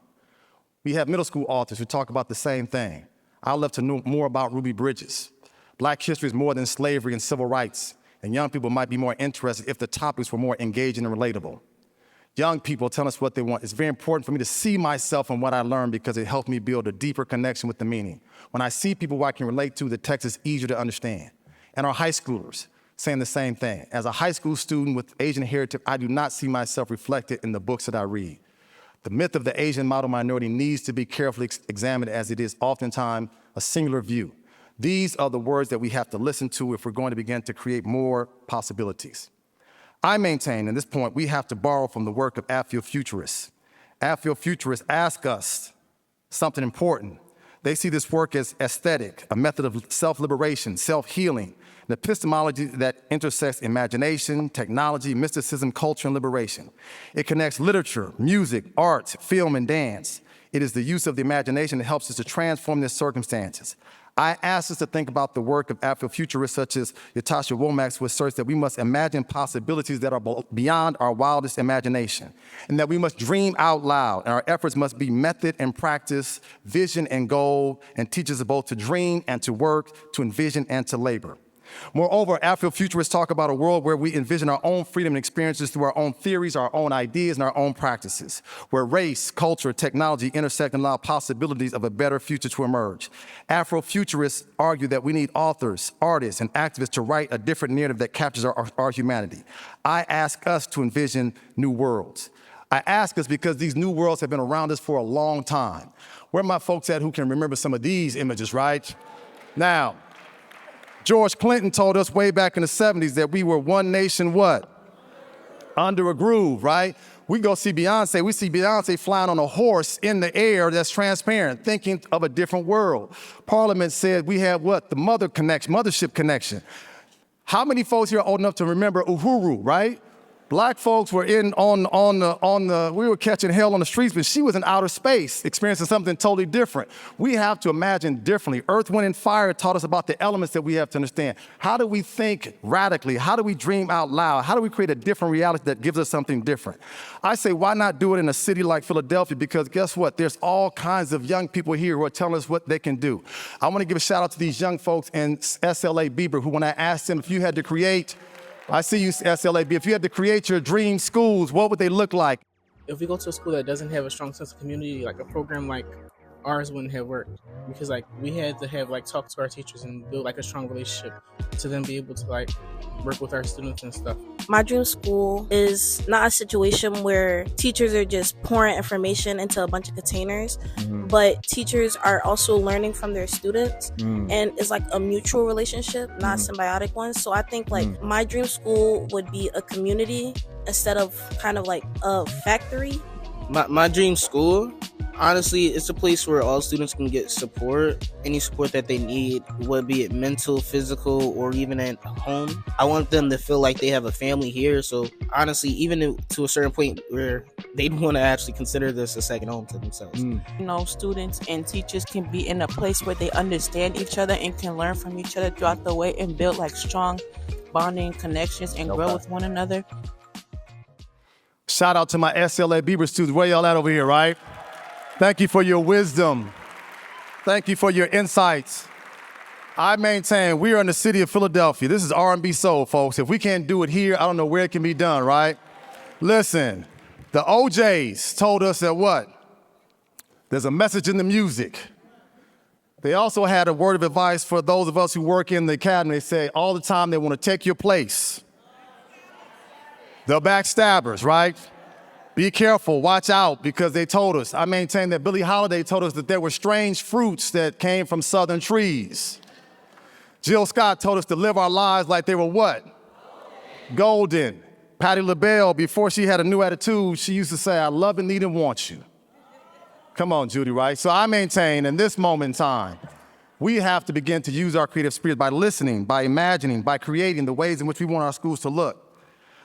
We have middle school authors who talk about the same thing. I'd love to know more about Ruby Bridges. Black history is more than slavery and civil rights, and young people might be more interested if the topics were more engaging and relatable. Young people tell us what they want. It's very important for me to see myself in what I learn because it helps me build a deeper connection with the meaning. When I see people who I can relate to, the text is easier to understand. And our high schoolers saying the same thing. As a high school student with Asian heritage, I do not see myself reflected in the books that I read. The myth of the Asian model minority needs to be carefully examined as it is oftentimes a singular view. These are the words that we have to listen to if we're going to begin to create more possibilities. I maintain, at this point, we have to borrow from the work of Afrofuturists. Afrofuturists ask us something important. They see this work as aesthetic, a method of self-liberation, self-healing, an epistemology that intersects imagination, technology, mysticism, culture, and liberation. It connects literature, music, art, film, and dance. It is the use of the imagination that helps us to transform their circumstances. I ask us to think about the work of Afrofuturists such as Ytasha Womack, who asserts that we must imagine possibilities that are beyond our wildest imagination, and that we must dream out loud, and our efforts must be method and practice, vision and goal, and teach us both to dream and to work, to envision and to labor. Moreover, Afrofuturists talk about a world where we envision our own freedom and experiences through our own theories, our own ideas, and our own practices, where race, culture, technology intersect and allow possibilities of a better future to emerge. Afrofuturists argue that we need authors, artists, and activists to write a different narrative that captures our humanity. I ask us to envision new worlds. I ask us because these new worlds have been around us for a long time. Where are my folks at who can remember some of these images, right? Now, George Clinton told us way back in the 70s that we were one nation, what? Under a groove, right? We go see Beyonce, we see Beyonce flying on a horse in the air that's transparent, thinking of a different world. Parliament said we had what? The mothership connection. How many folks here are old enough to remember Uhuru, right? Black folks were we were catching hell on the streets, but she was in outer space, experiencing something totally different. We have to imagine differently. Earth, Wind, and Fire taught us about the elements that we have to understand. How do we think radically? How do we dream out loud? How do we create a different reality that gives us something different? I say, why not do it in a city like Philadelphia? Because guess what? There's all kinds of young people here who are telling us what they can do. I want to give a shout out to these young folks in SLA Bieber who, when I asked them if you had to create, I see you, SLAB. If you had to create your dream schools, what would they look like? If we go to a school that doesn't have a strong sense of community, like a program like ours wouldn't have worked, because like we had to have like talk to our teachers and build like a strong relationship to then be able to like work with our students and stuff. My dream school is not a situation where teachers are just pouring information into a bunch of containers, but teachers are also learning from their students, and it's like a mutual relationship, not a symbiotic one. So I think like my dream school would be a community instead of kind of like a factory. My dream school, honestly, it's a place where all students can get support, any support that they need, whether be it mental, physical, or even at home. I want them to feel like they have a family here. So honestly, even to a certain point where they'd want to actually consider this a second home to themselves. You know, students and teachers can be in a place where they understand each other and can learn from each other throughout the way and build like strong bonding connections and grow with one another. Shout out to my SLA Bieber students. Where y'all at over here, right? Thank you for your wisdom. Thank you for your insights. I maintain we are in the city of Philadelphia. This is R&B soul, folks. If we can't do it here, I don't know where it can be done, right? Listen, the OJs told us that what? There's a message in the music. They also had a word of advice for those of us who work in the academy. They say all the time they want to take your place. The backstabbers, right? Be careful, watch out, because they told us. I maintain that Billie Holiday told us that there were strange fruits that came from southern trees. Jill Scott told us to live our lives like they were what? Golden. Patti LaBelle, before she had a new attitude, she used to say, I love and need and want you. Come on, Judy, right? So I maintain in this moment in time, we have to begin to use our creative spirit by listening, by imagining, by creating the ways in which we want our schools to look.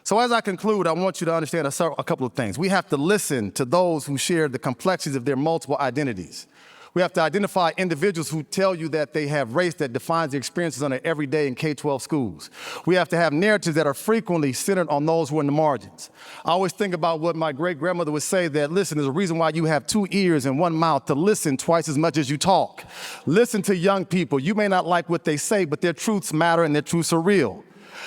So as I conclude, I want you to understand a couple of things. We have to listen to those who share the complexities of their multiple identities. We have to identify individuals who tell you that they have race that defines their experiences on an everyday in K-12 schools. We have to have narratives that are frequently centered on those who are in the margins. I always think about what my great-grandmother would say, that, listen, there's a reason why you have 2 ears and 1 mouth, to listen twice as much as you talk. Listen to young people. You may not like what they say, but their truths matter and their truths are real.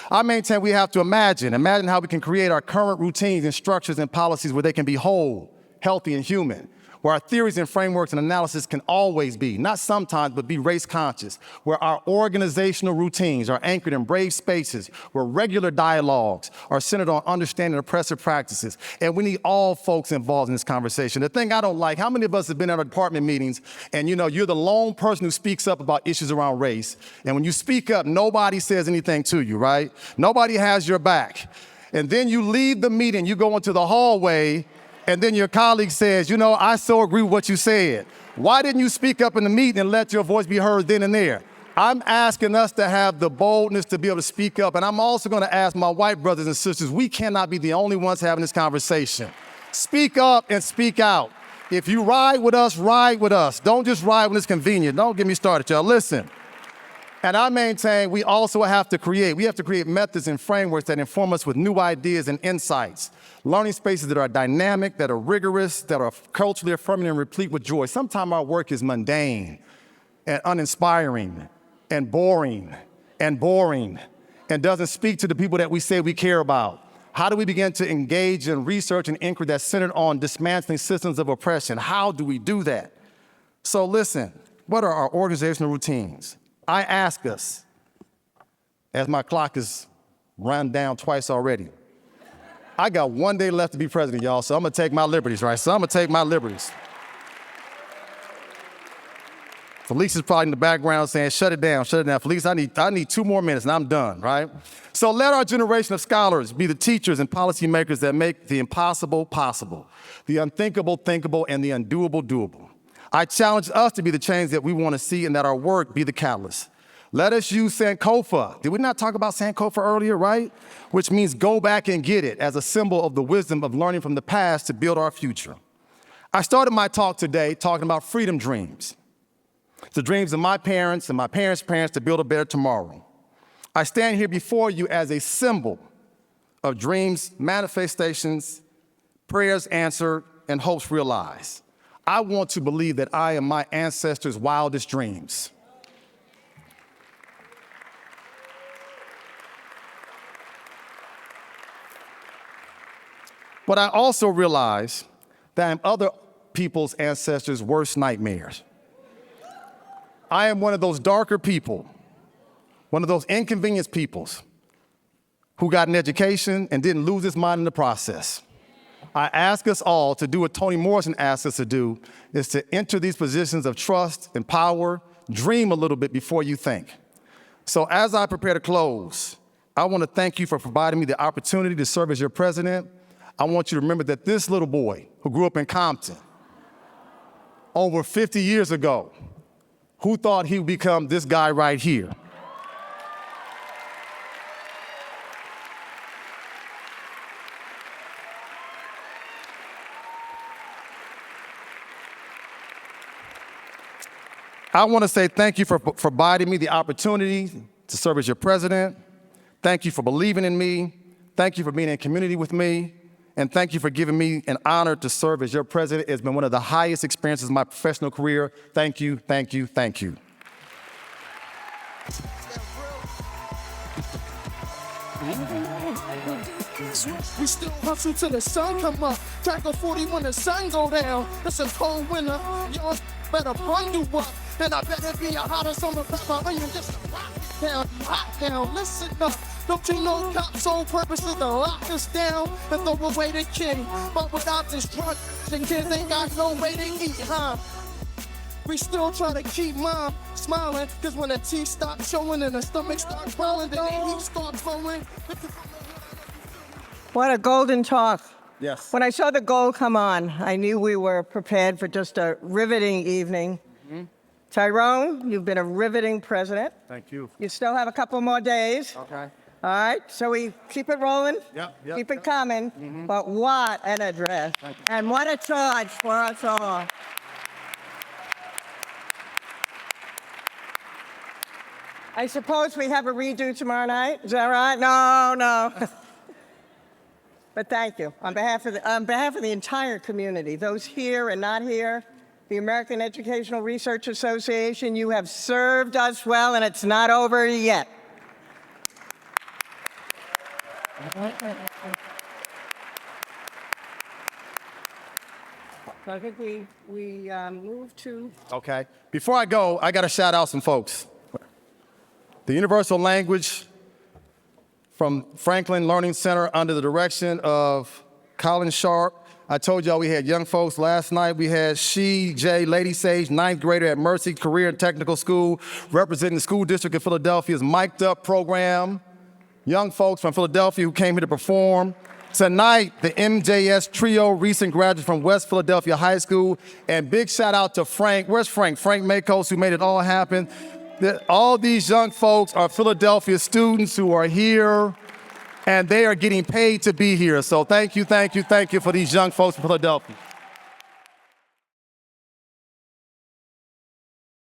I maintain we have to imagine how we can create our current routines and structures and policies where they can be whole, healthy, and human, where our theories and frameworks and analysis can always be, not sometimes, but be race conscious, where our organizational routines are anchored in brave spaces, where regular dialogues are centered on understanding oppressive practices. And we need all folks involved in this conversation. The thing I don't like, how many of us have been at our department meetings and you're the lone person who speaks up about issues around race, and when you speak up, nobody says anything to you, right? Nobody has your back. And then you leave the meeting, you go into the hallway, and then your colleague says, I so agree with what you said. Why didn't you speak up in the meeting and let your voice be heard then and there? I'm asking us to have the boldness to be able to speak up. And I'm also going to ask my white brothers and sisters, we cannot be the only ones having this conversation. Speak up and speak out. If you ride with us, ride with us. Don't just ride when it's convenient. Don't get me started, y'all. Listen. And I maintain we also have to create methods and frameworks that inform us with new ideas and insights. Learning spaces that are dynamic, that are rigorous, that are culturally affirming and replete with joy. Sometimes our work is mundane and uninspiring and boring and doesn't speak to the people that we say we care about. How do we begin to engage in research and inquiry that's centered on dismantling systems of oppression? How do we do that? So listen, what are our organizational routines? I ask us, as my clock is run down twice already, I got 1 day left to be president, y'all, so I'm gonna take my liberties, right? Felice is probably in the background saying, shut it down. Felice, I need 2 more minutes and I'm done, right? So let our generation of scholars be the teachers and policymakers that make the impossible possible, the unthinkable thinkable, and the undoable doable. I challenge us to be the change that we want to see and that our work be the catalyst. Let us use Sankofa. Did we not talk about Sankofa earlier, right? Which means go back and get it, as a symbol of the wisdom of learning from the past to build our future. I started my talk today talking about freedom dreams. The dreams of my parents and my parents' parents to build a better tomorrow. I stand here before you as a symbol of dreams, manifestations, prayers answered, and hopes realized. I want to believe that I am my ancestors' wildest dreams. But I also realize that I'm other people's ancestors' worst nightmares. I am one of those darker people, one of those inconvenienced peoples who got an education and didn't lose his mind in the process. I ask us all to do what Toni Morrison asked us to do, is to enter these positions of trust and power, dream a little bit before you think. So as I prepare to close, I want to thank you for providing me the opportunity to serve as your president. I want you to remember that this little boy who grew up in Compton over 50 years ago, who thought he would become this guy right here? I want to say thank you for providing me the opportunity to serve as your president. Thank you for believing in me. Thank you for being in community with me. And thank you for giving me an honor to serve as your president. It's been one of the highest experiences of my professional career. Thank you, thank you, thank you. We still hustle till the sun come up. Track of 40 when the sun go down. It's a cold winter. Y'all better bundle up. And I better be a hotter summer pepper onion just to rock it down. Hot down, listen up. Don't you know cops' sole purpose is to lock us down and throw away the king. But without this drug, the kids ain't got no way to eat, huh? We still try to keep mom smiling, cause when the teeth stop showing and the stomach starts growling, then the heat starts flowing. What a golden talk. Yes. When I saw the gold come on, I knew we were prepared for just a riveting evening. Tyrone, you've been a riveting president. Thank you. You still have a couple more days. Okay. All right, so we keep it rolling, Yep. keep it coming, but what an address. And what a charge for us all. I suppose we have a redo tomorrow night, is that right? No. But thank you. On behalf of the entire community, those here and not here, the American Educational Research Association, you have served us well, and it's not over yet. So I think we move to... Okay. Before I go, I got to shout out some folks. The Universal Language from Franklin Learning Center under the direction of Colin Sharp. I told y'all we had young folks last night. We had Lady Sage, 9th grader at Mercy Career and Technical School, representing the school district of Philadelphia's Mic'd Up program. Young folks from Philadelphia who came here to perform. Tonight, the MJS Trio, recent graduates from West Philadelphia High School. And big shout out to Frank. Where's Frank? Frank Makos, who made it all happen. All these young folks are Philadelphia students who are here, and they are getting paid to be here. So thank you for these young folks from Philadelphia.